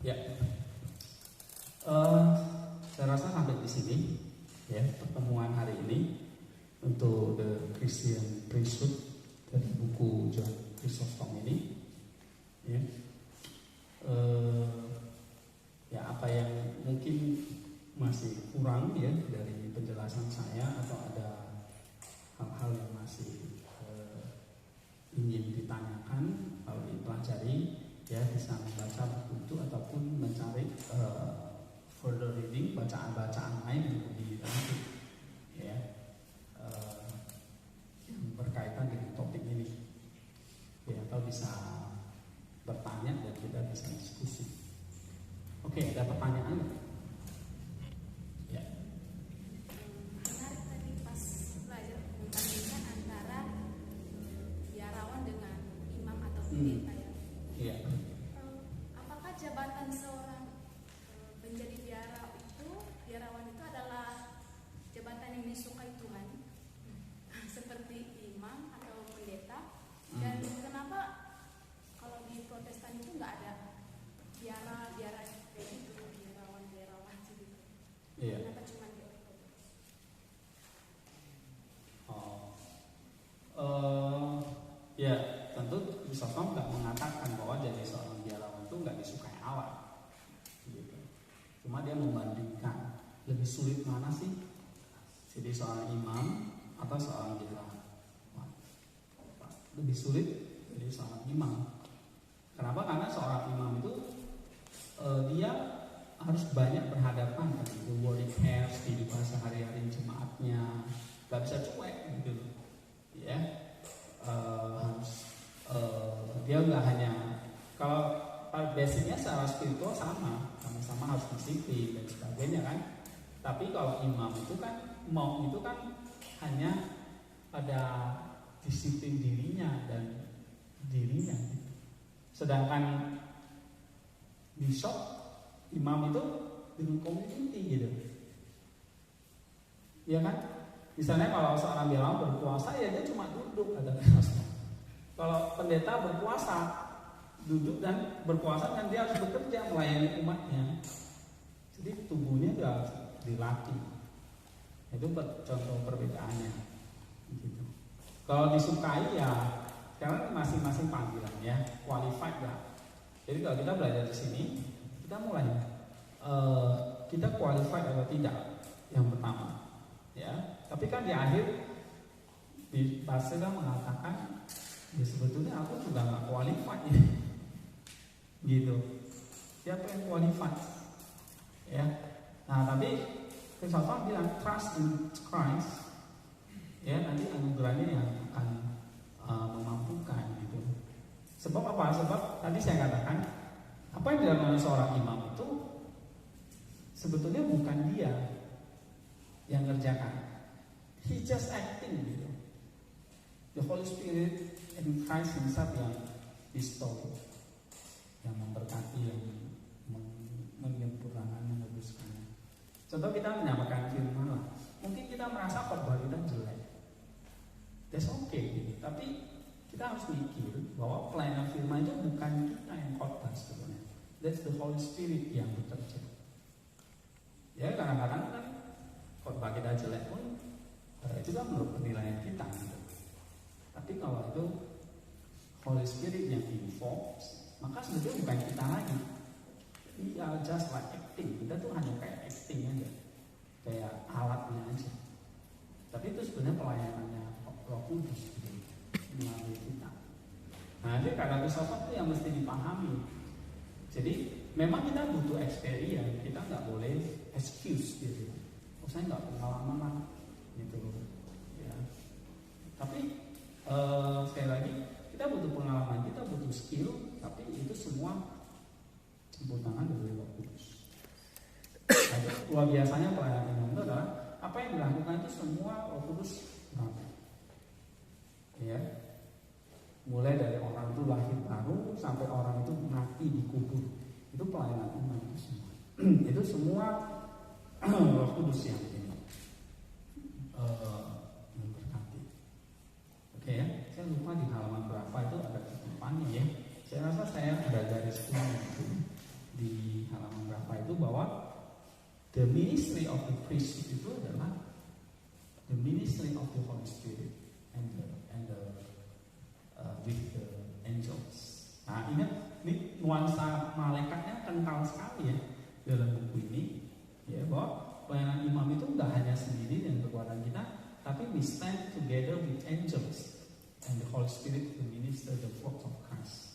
Ya, saya rasa sampai di sini, ya, pertemuan hari ini untuk The Christian Priesthood dari buku John Chrysostom ini, ya. Ya, apa yang mungkin masih kurang, ya, dari penjelasan saya, atau ada hal-hal yang masih bisa membaca buku itu ataupun mencari further reading, bacaan-bacaan lain di dalam ya, yang berkaitan dengan topik ini ya, atau bisa bertanya dan kita bisa diskusi. Oke, ada pertanyaan? Ya. Menarik tadi pas belajar membandingkan antara biarawan dengan imam atau pendeta ya. Iya. Apakah jabatan seorang menjadi biarawan itu adalah jabatan yang disukai Tuhan seperti imam atau pendeta? Dan kenapa kalau di Protestan itu nggak ada biara kayak gitu, biarawan gitu? Iya. Kenapa cuma di Ortodoks? Ya tentu Chrysostom nggak mengatakan bahwa jadi seorang biarawan itu nggak disukai Allah, gitu. Cuma dia membandingkan lebih sulit mana sih jadi seorang imam atau seorang biarawan. Lebih sulit jadi seorang imam. Kenapa? Karena seorang imam itu dia harus banyak berhadapan dengan the worldly cares, kehidupan sehari-hari jemaatnya, nggak bisa cuek gitu, ya. Harus dia nggak hanya, kalau basicnya secara spiritual sama-sama harus disiplin dan sebagainya kan. Tapi kalau imam itu kan hanya pada disiplin dirinya dan dirinya. Sedangkan bishop, imam itu dengan community gitu, ya kan? Misalnya kalau seorang biarawan berpuasa ya dia cuma duduk ada. Kalau pendeta berpuasa duduk dan berpuasa dan dia harus bekerja melayani umatnya. Jadi tubuhnya juga harus dilatih. Itu contoh perbedaannya. Gitu. Kalau disukai ya karena masing-masing panggilan ya, qualified lah. Jadi kalau kita belajar di sini, kita mulai kita qualified atau tidak yang pertama, ya. Tapi kan di akhir di Basila mengatakan, ya sebetulnya aku juga nggak qualified ya, gitu. Siapa yang qualified? Ya. Nah tapi Chrysostom bilang trust in Christ, ya nanti anugerahnya yang akan memampukan gitu. Sebab apa? Sebab tadi saya katakan apa yang dilakukan seorang imam itu sebetulnya bukan dia yang ngerjakan, he just acting gitu. The Holy Spirit and Christ Himself yang bestow, yang memberkati, yang menyempurnakan, menguduskan. Contoh kita menyampaikan firman lah, mungkin kita merasa khotbah kita jelek, that's okay gitu. Tapi kita harus mikir bahwa pelayanan firman itu bukan kita yang khotbah sebenarnya, that's the Holy Spirit yang bekerja. Ya kadang-kadang kan khotbah kita jelek pun itu kan menurut penilaian kita gitu. Tapi kalau itu Holy Spirit yang involves, maka sebetulnya bukan kita lagi. We are just like acting. Kita tuh hanya kayak acting aja, kayak alatnya aja. Tapi itu sebenarnya pelayanannya Roh Kudus gitu, melalui kita. Nah jadi kata Chrysostom itu yang mesti dipahami. Jadi memang kita butuh experience, kita nggak boleh excuse gitu. Oh saya nggak pengalaman lah gitu, ya. Tapi sekali lagi kita butuh pengalaman, kita butuh skill, tapi itu semua campur tangan dari Roh Kudus. Nah, luar biasanya pelayanan itu adalah apa yang dilakukan itu semua Roh Kudus berapa, ya. Mulai dari orang itu lahir baru sampai orang itu mati dikubur, itu pelayanan iman itu semua. Itu semua Roh Kudus yang ini memberkati. Oke ya, saya lupa di halaman berapa itu ada kutipannya ya. Saya rasa saya ada garis kuning di halaman berapa itu bahwa the ministry of the priest itu adalah the ministry of the Holy Spirit and the with the angels. Nah ingat, ini nuansa malaikatnya kental sekali ya dalam buku ini, ya, bahwa pelayanan imam itu nggak hanya sendiri dan kekuatan kita, tapi we stand together with angels and the Holy Spirit to minister the work of Christ.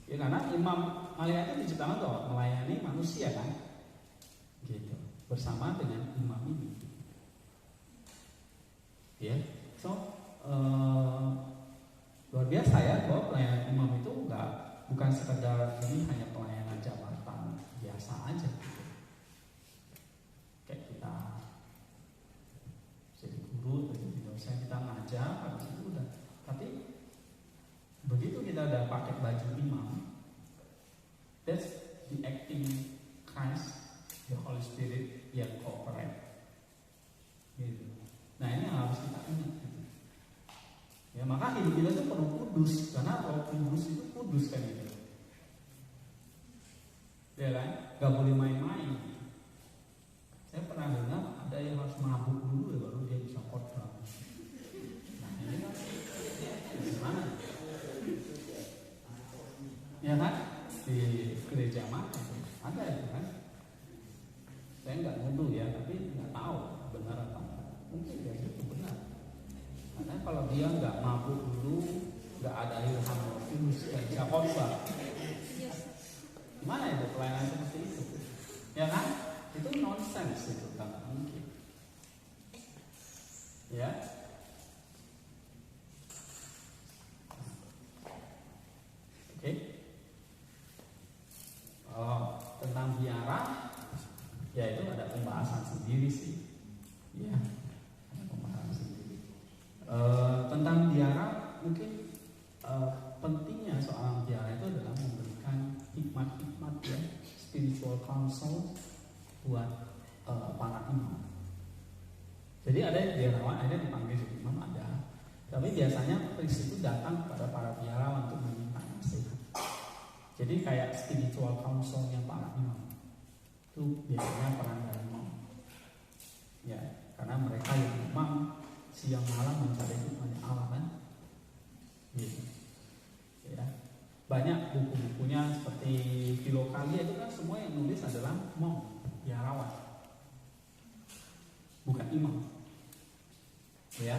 Ya karena imam malaikat itu diciptakan untuk melayani manusia kan, gitu. Bersama dengan imam ini. Ya, so luar biasa ya bahwa pelayanan imam itu bukan sekedar ini hanya pelayanan jabatan biasa aja gitu. Kayak kita jadi guru, jadi dosen, kita ngajar, habis itu udah. Tapi begitu kita udah pakai baju imam, that's the acting Christ, the Holy Spirit yang cooperate. Gitu. Nah ini yang harus kita ingat. Gitu. Ya maka hidup kita itu perlu kudus, karena Roh Kudus itu kudus kan gitu. Ya kan, nggak boleh main-main. Saya pernah dengar ada yang harus mabuk dulu ya baru dia bisa khotbah. Nah ini kan gimana? Ya kan di gereja mana ada itu kan? Saya nggak nuduh ya, tapi nggak tahu benar atau enggak. Mungkin ya itu benar. Karena kalau dia nggak mabuk dulu, nggak ada ilham Roh Kudus, nggak bisa khotbah. Gimana itu pelayanan seperti itu? Ya kan? Itu nonsense itu, nggak mungkin. Ya. Oke. Tentang biara, ya itu ada pembahasan sendiri sih. Ya, ada pembahasan sendiri. Tentang biara, mungkin pentingnya seorang biara itu adalah memberikan hikmat-hikmat ya, spiritual counsel buat para imam. Jadi ada biarawan, ada dipanggil jadi imam ada. Tapi biasanya priest itu datang kepada para biarawan untuk meminta nasihat. Jadi kayak spiritual counsel-nya para imam itu biasanya peran dari imam. Ya, karena mereka yang imam siang malam mencari hikmahnya Allah kan. Gitu. Ya. Banyak buku-bukunya seperti Filokalia itu kan semua yang nulis adalah monk, biarawan. Bukan imam. Ya.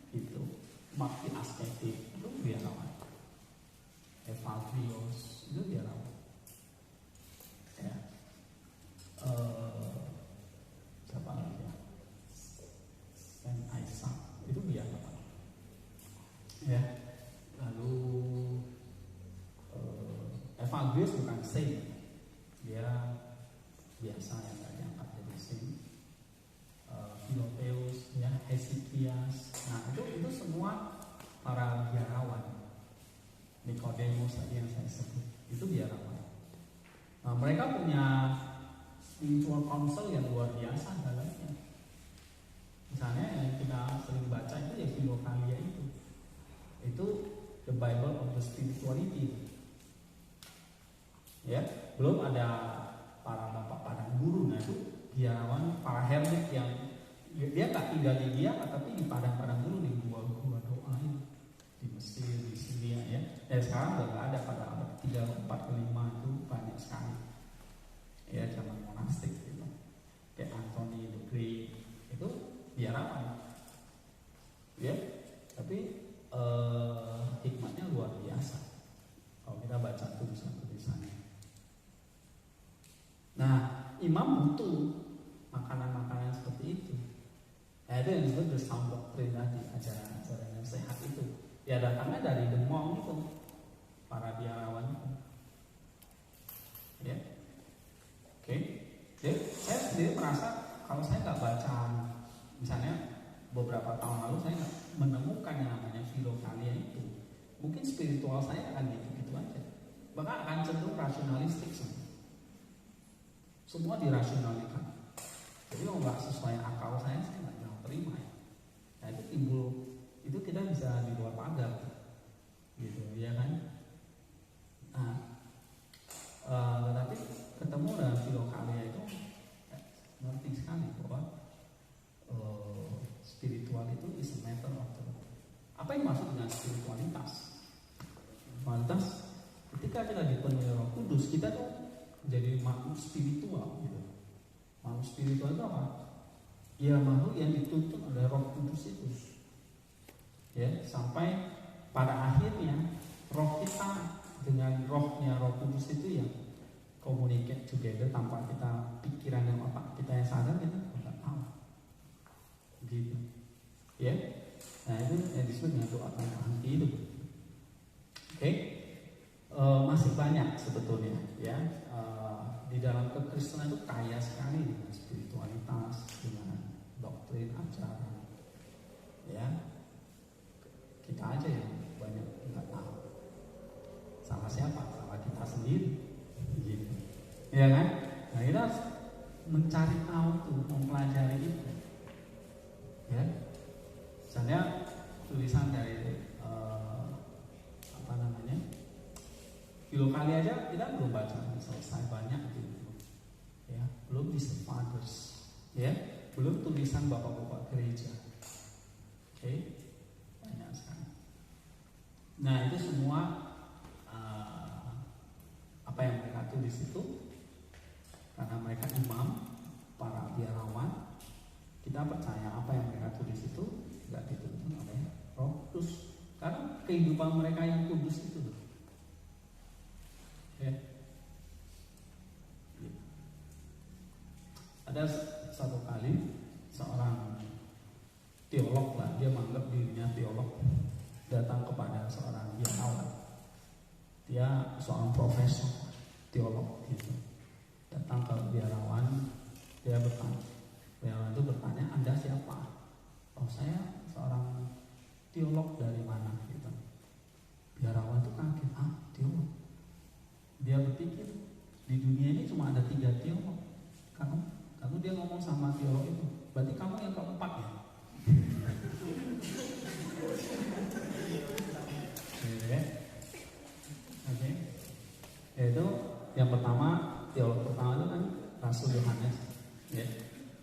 Itu Martin Asketik itu biarawan. Evagrius itu biarawan. Ya. Siapa lagi ya? Saint Isaac itu biarawan. Ya. Lalu Evagrius bukan saint, dia biasa yang nggak diangkat jadi saint. Philotheus, ya, Hezekias, nah itu semua para biarawan. Nicodemus tadi yang saya sebut itu biarawan. Nah, mereka punya spiritual counsel yang luar biasa dalamnya. Misalnya yang kita sering baca itu ya Filokalia itu the Bible of the spirituality. Ya, belum ada para bapak padang guru, nah itu biarawan, para hermit yang dia tak tinggal di dia, tapi di padang-padang guru, di gua-gua doa di Mesir, di Syria ya. Dan sekarang udah nggak ada, pada abad 3, 4, 5 itu banyak sekali. Ya, zaman monastik gitu. Kayak Anthony the Great itu biarawan. Ya, tapi hikmatnya luar biasa. Kalau kita baca tulisan-tulisannya. Nah, imam butuh makanan-makanan seperti itu. Nah, itu yang disebut the sound doctrine tadi, ajaran-ajaran yang sehat itu. Ya datangnya dari the monk itu, para biarawan itu. Ya, oke. Jadi saya sendiri merasa kalau saya nggak baca, misalnya beberapa tahun lalu saya nggak menemukan yang namanya Filokalia itu, mungkin spiritual saya akan gitu-gitu aja, bahkan akan cenderung rasionalistik semua dirasionalkan. Jadi kalau nggak sesuai akal saya nggak terima ya. Nah itu timbul, itu kita bisa di luar pagar, gitu ya kan. Nah, tetapi ketemu dengan Filokalia itu ngerti sekali bahwa spiritual itu is a matter of the. Apa yang maksud dengan spiritualitas? Spiritualitas ketika kita dipenuhi Roh Kudus, kita tuh menjadi makhluk spiritual gitu. Makhluk spiritual itu apa? Ya makhluk yang dituntun oleh Roh Kudus itu. Ya, sampai pada akhirnya roh kita dengan rohnya Roh Kudus itu yang communicate together tanpa kita pikiran dan otak kita yang sadar, kita nggak tahu. Gitu. Ya. Nah itu yang disebut dengan doa tanpa henti itu. Oke. Masih banyak sebetulnya ya. Di dalam kekristenan itu kaya sekali dengan spiritualitas, dengan doktrin ajaran. Ya. Kita aja yang banyak nggak tahu. Salah siapa? Salah kita sendiri. Gitu. Ya kan? Nah kita harus mencari tahu tuh, mempelajari itu. Ya. Misalnya tulisan dari apa namanya? Filokali aja kita belum baca selesai, banyak gitu. Ya, belum di Fathers. Ya, belum tulisan bapak-bapak gereja. Oke. Banyak sekali. Nah, itu semua apa yang mereka tulis itu karena mereka imam, para biarawan, kita percaya apa yang mereka tulis itu tidak dituntun oleh Roh Kudus, karena kehidupan mereka yang kudus itu. Ya. Ada satu kali seorang teolog lah, dia menganggap dirinya teolog, datang kepada seorang biarawan. Dia seorang profesor teolog gitu. Datang ke biarawan, dia bertanya. Biarawan itu bertanya, "Anda siapa?" "Oh, saya seorang teolog." "Dari mana?" gitu. Biarawan itu kaget, "Ah, teolog?" Dia berpikir di dunia ini cuma ada 3 teolog. Lalu dia ngomong sama teolog itu, "Berarti kamu yang keempat ya?" Oke. Yaitu yang pertama, teolog pertama itu kan Rasul Yohanes, ya.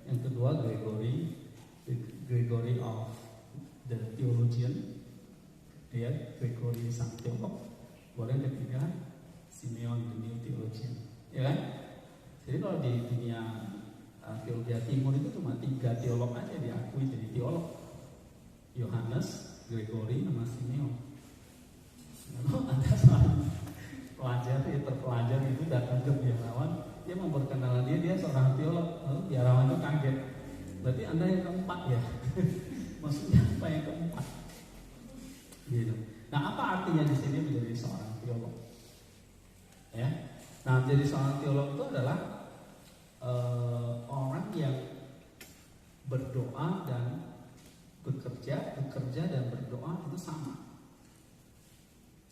Yang kedua Gregory of the Theologian, ya, Gregory sang teolog. Boleh ketiga Simeon the New Theologian, ya kan? Jadi kalau di dunia teologi timur itu cuma 3 teolog aja diakui jadi teolog: Yohanes, Gregory, sama Simeon. Lalu ada seorang pelajar, terpelajar itu datang ke biarawan, dia memperkenalkan dia seorang teolog. Lalu biarawan itu kaget, "Berarti Anda yang keempat ya?" Maksudnya apa yang keempat? Gitu. Nah, apa artinya di sini menjadi seorang teolog? Ya. Nah, menjadi seorang teolog itu adalah orang yang berdoa dan bekerja dan berdoa itu sama.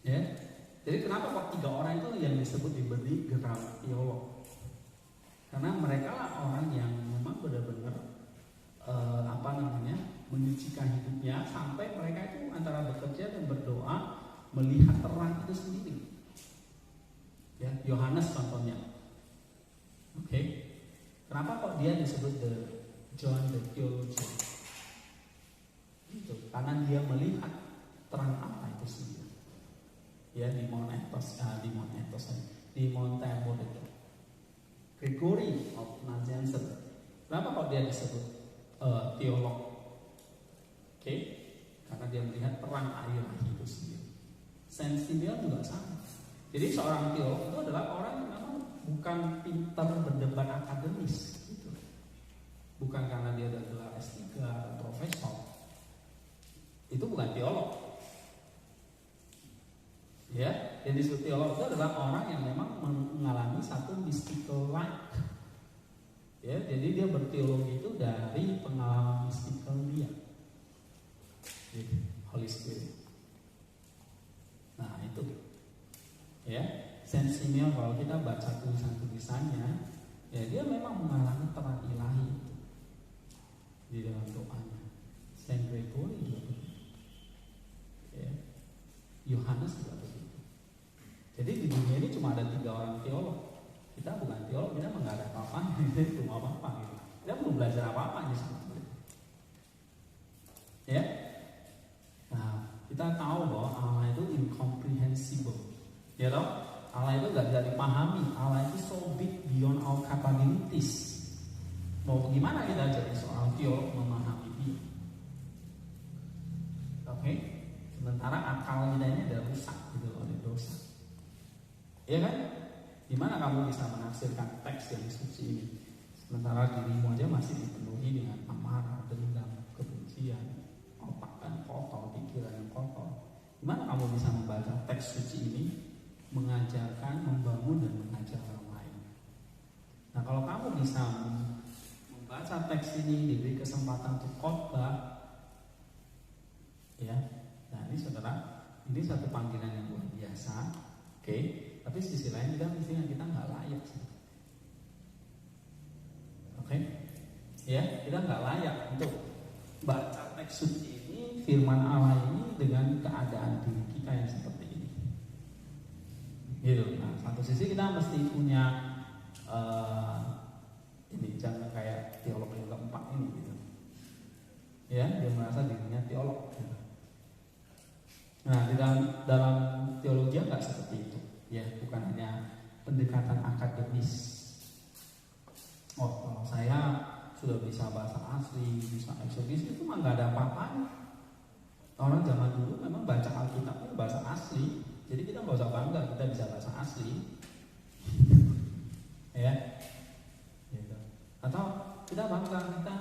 Ya. Jadi kenapa kok 3 orang itu yang disebut diberi gelar teolog? Karena mereka lah orang yang memang benar-benar menyucikan hidupnya sampai mereka itu antara bekerja dan berdoa melihat terang itu sendiri. Ya, Yohanes contohnya. Oke. Kenapa kok dia disebut John the Theologian? Itu karena dia melihat terang apa itu sendiri. Ya, di Mount Tabor itu. Gregory of Nazianzen. Kenapa kok dia disebut teolog? Oke, karena dia melihat terang air itu sendiri. Saint Simeon juga sama. Jadi seorang teolog itu adalah orang yang memang bukan pintar berdebat akademis, gitu. Bukan karena dia ada gelar S3 atau profesor. Itu bukan teolog. Ya, yang disebut teolog itu adalah orang yang memang mengalami satu mystical life. Ya, jadi dia berteologi itu dari pengalaman mystical dia. Holy Spirit. Nah, itu. Ya, Saint Simeon kalau kita baca tulisan-tulisannya, ya dia memang mengalami terang ilahi itu di dalam doanya. Saint Gregory juga begitu. Ya. Yohanes juga begitu. Jadi di dunia ini cuma ada 3 orang teolog. Kita bukan teolog, kita nggak ada apa-apa, kita belum apa-apa gitu. Kita belum belajar apa-apa aja sebetulnya. Ya. Nah, kita tahu bahwa Allah itu incomprehensible. Ya toh? Allah itu nggak bisa dipahami. Allah itu so big beyond our capabilities. Mau gimana kita jadi seorang teolog memahami dia? Oke? Sementara akal kita ini ada rusak gitu oleh dosa. Ya kan? Gimana kamu bisa menafsirkan teks yang suci ini? Sementara dirimu aja masih dipenuhi dengan amarah, dendam, kebencian, otak kan kotor, pikiran yang kotor. Gimana kamu bisa membaca teks suci ini, mengajarkan, membangun dan mengajar orang lain? Nah, kalau kamu bisa membaca teks ini, diberi kesempatan untuk khotbah, ya, nah ini saudara, ini satu panggilan yang luar biasa, oke. Tapi sisi lain juga mestinya kita nggak layak sih. Oke, ya kita nggak layak untuk baca teks suci ini, firman Allah ini dengan keadaan diri kita yang seperti ini. Gitu. Nah, satu sisi kita mesti punya ini, jangan kayak teolog yang keempat ini gitu. Ya, dia merasa dirinya teolog. Gitu. Nah, di dalam teologi nggak seperti itu. Ya, bukan hanya pendekatan akademis. Oh, kalau saya sudah bisa bahasa asli, bisa eksotis, itu mah nggak ada apa-apanya. Orang zaman dulu memang baca Alkitabnya bahasa asli, jadi kita nggak usah bangga kita bisa bahasa asli, ya, gitu. Atau kita bangga kita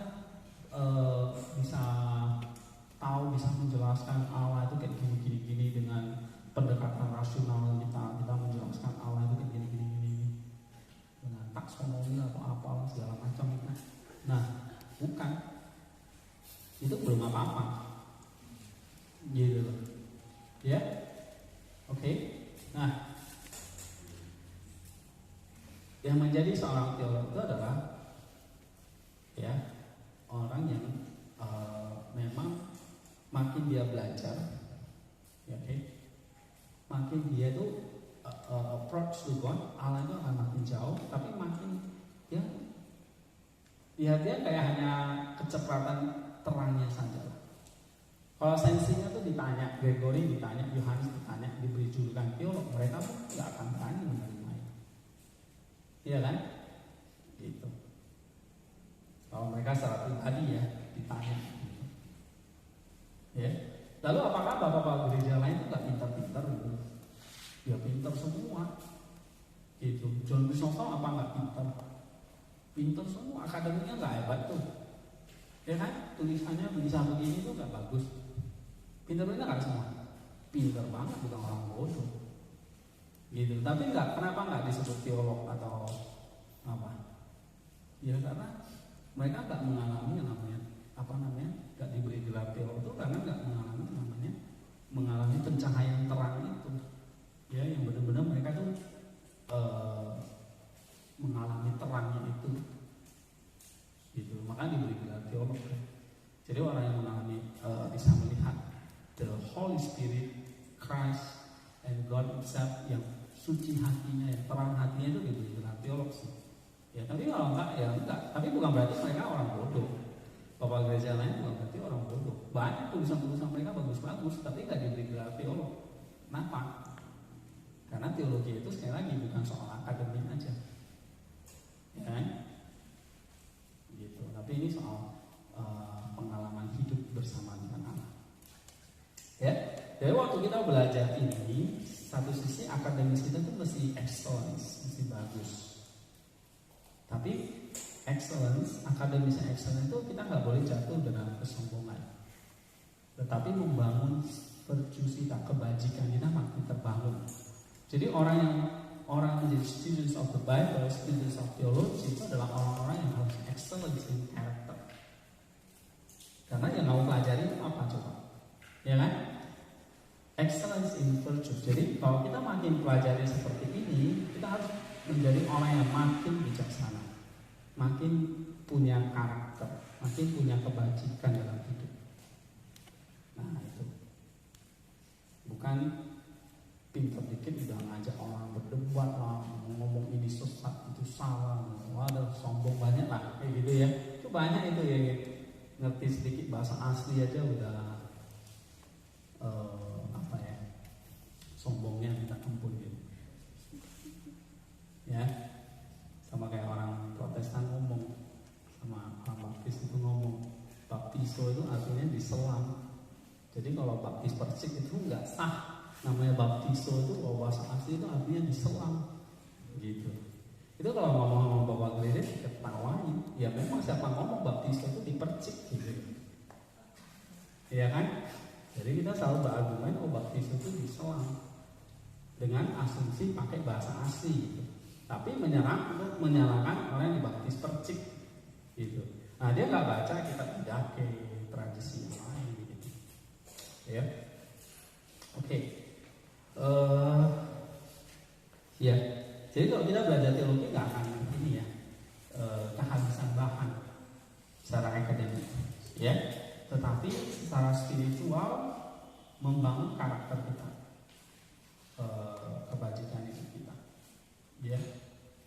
bisa tahu, bisa menjelaskan Allah itu kayak gini dengan pendekatan rasional kita menjelaskan Allah itu kayak gini dengan taksonomi atau apalah segala macam. Nah, bukan, itu belum apa-apa, gitu loh, ya, oke. Nah, yang menjadi seorang teolog itu adalah ya orang yang memang makin dia belajar, ya, oke. Makin dia tuh approach to God, Allah itu akan makin jauh, tapi makin dia kayak hanya kecepatan terangnya saja. Kalau sensinya tuh ditanya, Gregory ditanya, Yohanes ditanya, diberi julukan teolog, mereka pun nggak akan berani menerima itu. Iya kan? Gitu. Kalau mereka secara pribadi ya ditanya. Gitu. Ya. Lalu apakah bapak-bapak gereja lain itu nggak pintar-pintar gitu? Ya pintar semua, gitu. John Chrysostom apa nggak pintar? Pintar semua, akademiknya nggak hebat tuh, ya kan? Tulisannya bisa begini tuh nggak bagus. Pintar-pintar nggak semua? Pintar banget, bukan orang bodoh, gitu. Tapi kenapa nggak disebut teolog atau apa? Ya karena mereka nggak mengalami yang namanya nggak diberi gelar teolog itu karena nggak mengalami pencahayaan terang itu, ya, yang benar-benar mereka tuh mengalami terangnya itu, gitu. Makanya diberi gelar teolog. Jadi orang yang mengalami bisa melihat the Holy Spirit, Christ, and God Himself yang suci hatinya, yang terang hatinya itu diberi gelar teolog sih. Ya, tapi kalau enggak ya enggak. Tapi bukan berarti mereka orang bodoh. Bapak gereja lain bukan berarti orang bodoh. Banyak tulisan-tulisan mereka bagus-bagus, tapi nggak diberi gelar teolog. Kenapa? Karena teologi itu sekali lagi bukan soal akademik aja, ya kan? Gitu. Tapi ini soal pengalaman hidup bersama dengan Allah. Ya, jadi waktu kita belajar ini, satu sisi akademis kita tuh mesti excellence, mesti bagus. Tapi akademisnya excellence itu kita nggak boleh jatuh dengan kesombongan. Tetapi membangun virtues kita, kebajikan kita makin terbangun. Jadi orang menjadi students of the Bible, students of theology itu adalah orang-orang yang harus excellence in character. Karena yang kamu pelajari itu apa coba? Ya kan? Excellence in virtues. Jadi kalau kita makin pelajari seperti ini, kita harus menjadi orang yang makin bijaksana, makin punya karakter, makin punya kebajikan dalam hidup. Nah itu bukan pintar dikit udah ngajak orang berdebat lah, ngomong ini sesat, itu salah, waduh sombong banyak lah kayak gitu ya. Itu banyak itu ya, ngerti sedikit bahasa asli aja udah sombongnya minta ampun gitu. Ya, sama kayak orang Protestan ngomong, sama orang Baptis itu ngomong, baptiso itu artinya diselam. Jadi kalau baptis persik itu nggak sah. namanya baptiso itu bahasa asli itu artinya diselam gitu. Itu kalau ngomong sama Bapak Gereja ketawain, ya memang siapa ngomong baptiso itu dipercik gitu. Iya kan? Jadi kita selalu berargumen baptiso itu diselam dengan asumsi pakai bahasa asli gitu. Tapi menyalahkan orang yang dibaptis percik gitu. Nah dia nggak baca kitab Didache, tradisi yang lain gitu. Ya, oke. Ya, jadi kalau kita belajar teologi nggak akan ini ya kehabisan bahan secara akademik, ya. Tetapi secara spiritual membangun karakter kita, kebajikan itu kita, ya.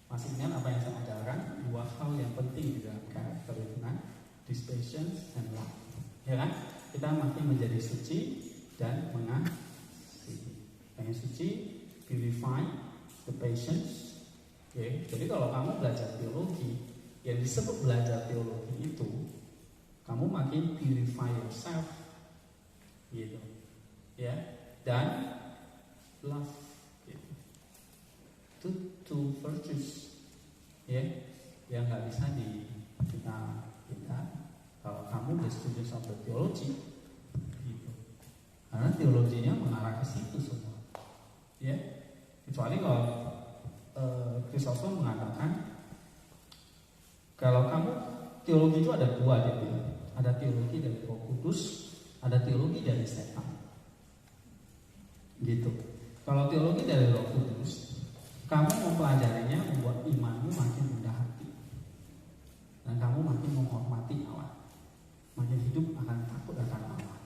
Masih ingat apa yang saya ajarkan? Dua hal yang penting di dalam karakter itu kan, dispassion and love, ya kan? Kita makin menjadi suci dan mengasihi. Yang suci, purify the patience. Okay. Jadi kalau kamu belajar teologi, yang disebut belajar teologi itu, kamu makin purify yourself, gitu, ya. Dan love, gitu. Itu two virtues, ya, yang nggak bisa kita kalau kamu udah studi sampai teologi, gitu. Karena teologinya mengarah ke situ semua, ya. Kecuali kalau Chrysostom mengatakan kalau kamu teologi itu ada dua, dia bilang. Ada teologi dari Roh Kudus, ada teologi dari setan. Gitu. Kalau teologi dari Roh Kudus, kamu mempelajarinya membuat imanmu makin rendah hati, dan kamu makin menghormati Allah, makin hidup akan takut akan Allah,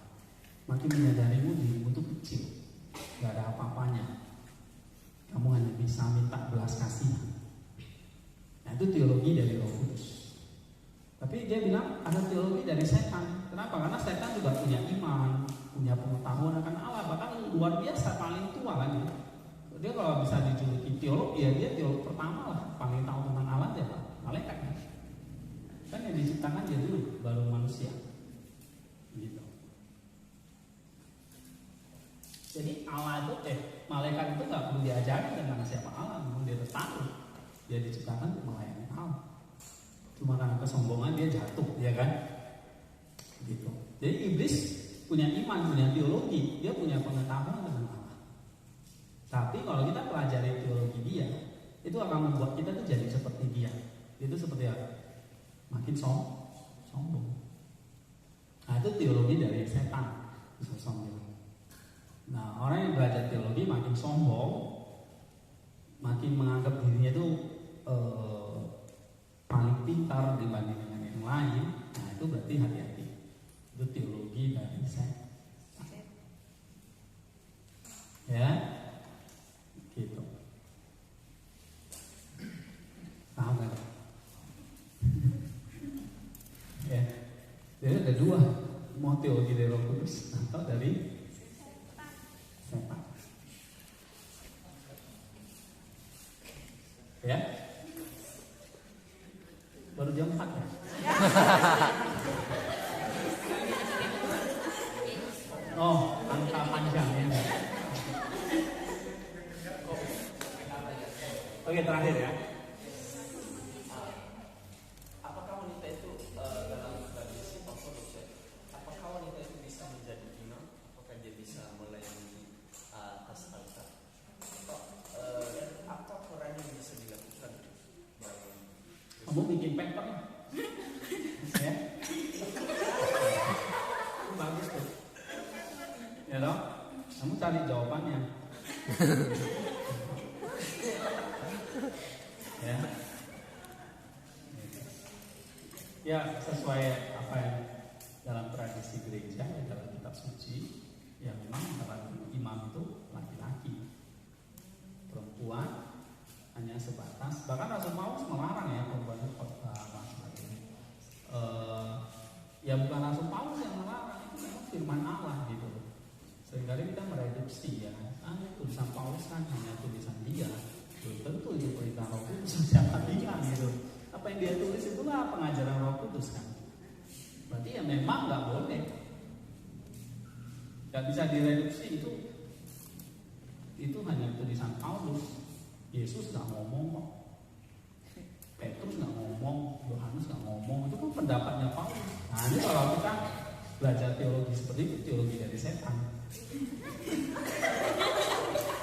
makin menyadarimu dirimu itu kecil, gak ada apa-apanya, kamu hanya bisa minta belas kasihan. Nah itu teologi dari Roh Kudus. Tapi dia bilang ada teologi dari setan. Kenapa? Karena setan juga punya iman, punya pengetahuan akan Allah, bahkan luar biasa, paling tua kan dia. Dia kalau bisa dijuluki teolog, ya dia teolog pertama lah, paling tahu tentang Allah dia Pak, malaikat kan. Kan yang diciptakan dia dulu, baru manusia. Gitu. Jadi Allah itu, malaikat itu nggak perlu diajarin tentang siapa Allah, memang dia tahu. Dia diciptakan untuk melayani Allah. Cuma karena kesombongan dia jatuh, ya kan? Gitu. Jadi iblis punya iman, punya teologi, dia punya pengetahuan tentang Allah. Tapi kalau kita pelajari teologi dia, itu akan membuat kita tuh jadi seperti dia. Itu seperti apa? Makin sombong. Nah itu teologi dari setan, sombong. Nah orang yang belajar teologi makin sombong, makin menganggap dirinya itu paling pintar dibanding dengan yang lain. Nah itu berarti hati-hati. Itu teologi dari setan. Ya, gitu. Paham kan? Ya. Jadi ada dua, mau teologi dari Roh Kudus atau dari setan. Ya. Baru jam 4 ya? Oh, angka panjangnya. Oke, terakhir ya. Apakah wanita itu dalam tradisi ortodoks, apakah wanita itu bisa menjadi imam? Apakah dia bisa melayani atas altar? Apa peran yang bisa dilakukan? Kamu bikin paper ya? Bagus tuh. Ya dong? Kamu cari jawabannya. Ya. Ya sesuai apa yang dalam tradisi gereja, dalam kitab suci, ya memang antara imam itu laki-laki, perempuan hanya sebatas. Bahkan Rasul Paulus melarang ya perempuan itu khotbah sebagainya. Ya bukan Rasul Paulus yang melarang, itu memang firman Allah gitu. Seringkali kita mereduksi ya, tulisan Paulus kan hanya tulisan dia. Belum tentu itu perintah Roh Kudus siapa dia gitu. Apa yang dia tulis itulah pengajaran Roh Kudus kan. Berarti ya memang nggak boleh, nggak bisa direduksi itu itu hanya tulisan Paulus. Yesus nggak ngomong kok, Petrus nggak ngomong, Yohanes nggak ngomong, itu kan pendapatnya Paulus. Nah ini kalau kita belajar teologi seperti itu, teologi dari setan.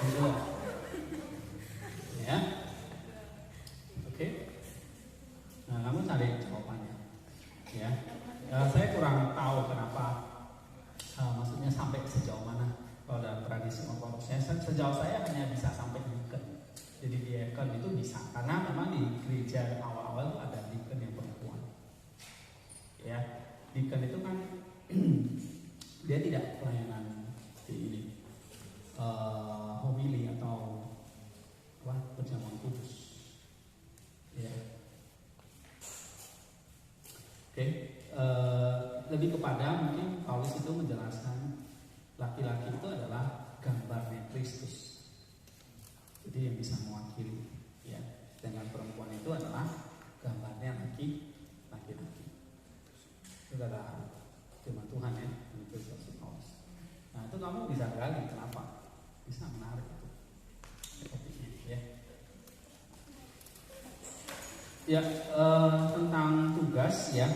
Gitu. Ya, oke. Nah kamu cari jawabannya. Ya, saya kurang tahu kenapa, maksudnya sampai sejauh mana kalau dalam tradisi ortodoks. Sejauh saya hanya bisa sampai deacon. Jadi deacon itu bisa, karena memang di gereja awal-awal itu ada deacon yang perempuan. Ya, deacon itu kan dia tidak pelayanan di ini homili atau perjamuan kudus. Ya. Oke, lebih kepada mungkin Paulus itu menjelaskan laki-laki itu adalah gambarnya Kristus. Jadi yang bisa mewakili, ya. Dengan perempuan itu adalah gambarnya laki-laki. Itu adalah firman Tuhan ya, itu Rasul Paulus. Nah itu kamu bisa gali kenapa, bisa menarik itu topiknya, ya. Ya, tentang tugas ya.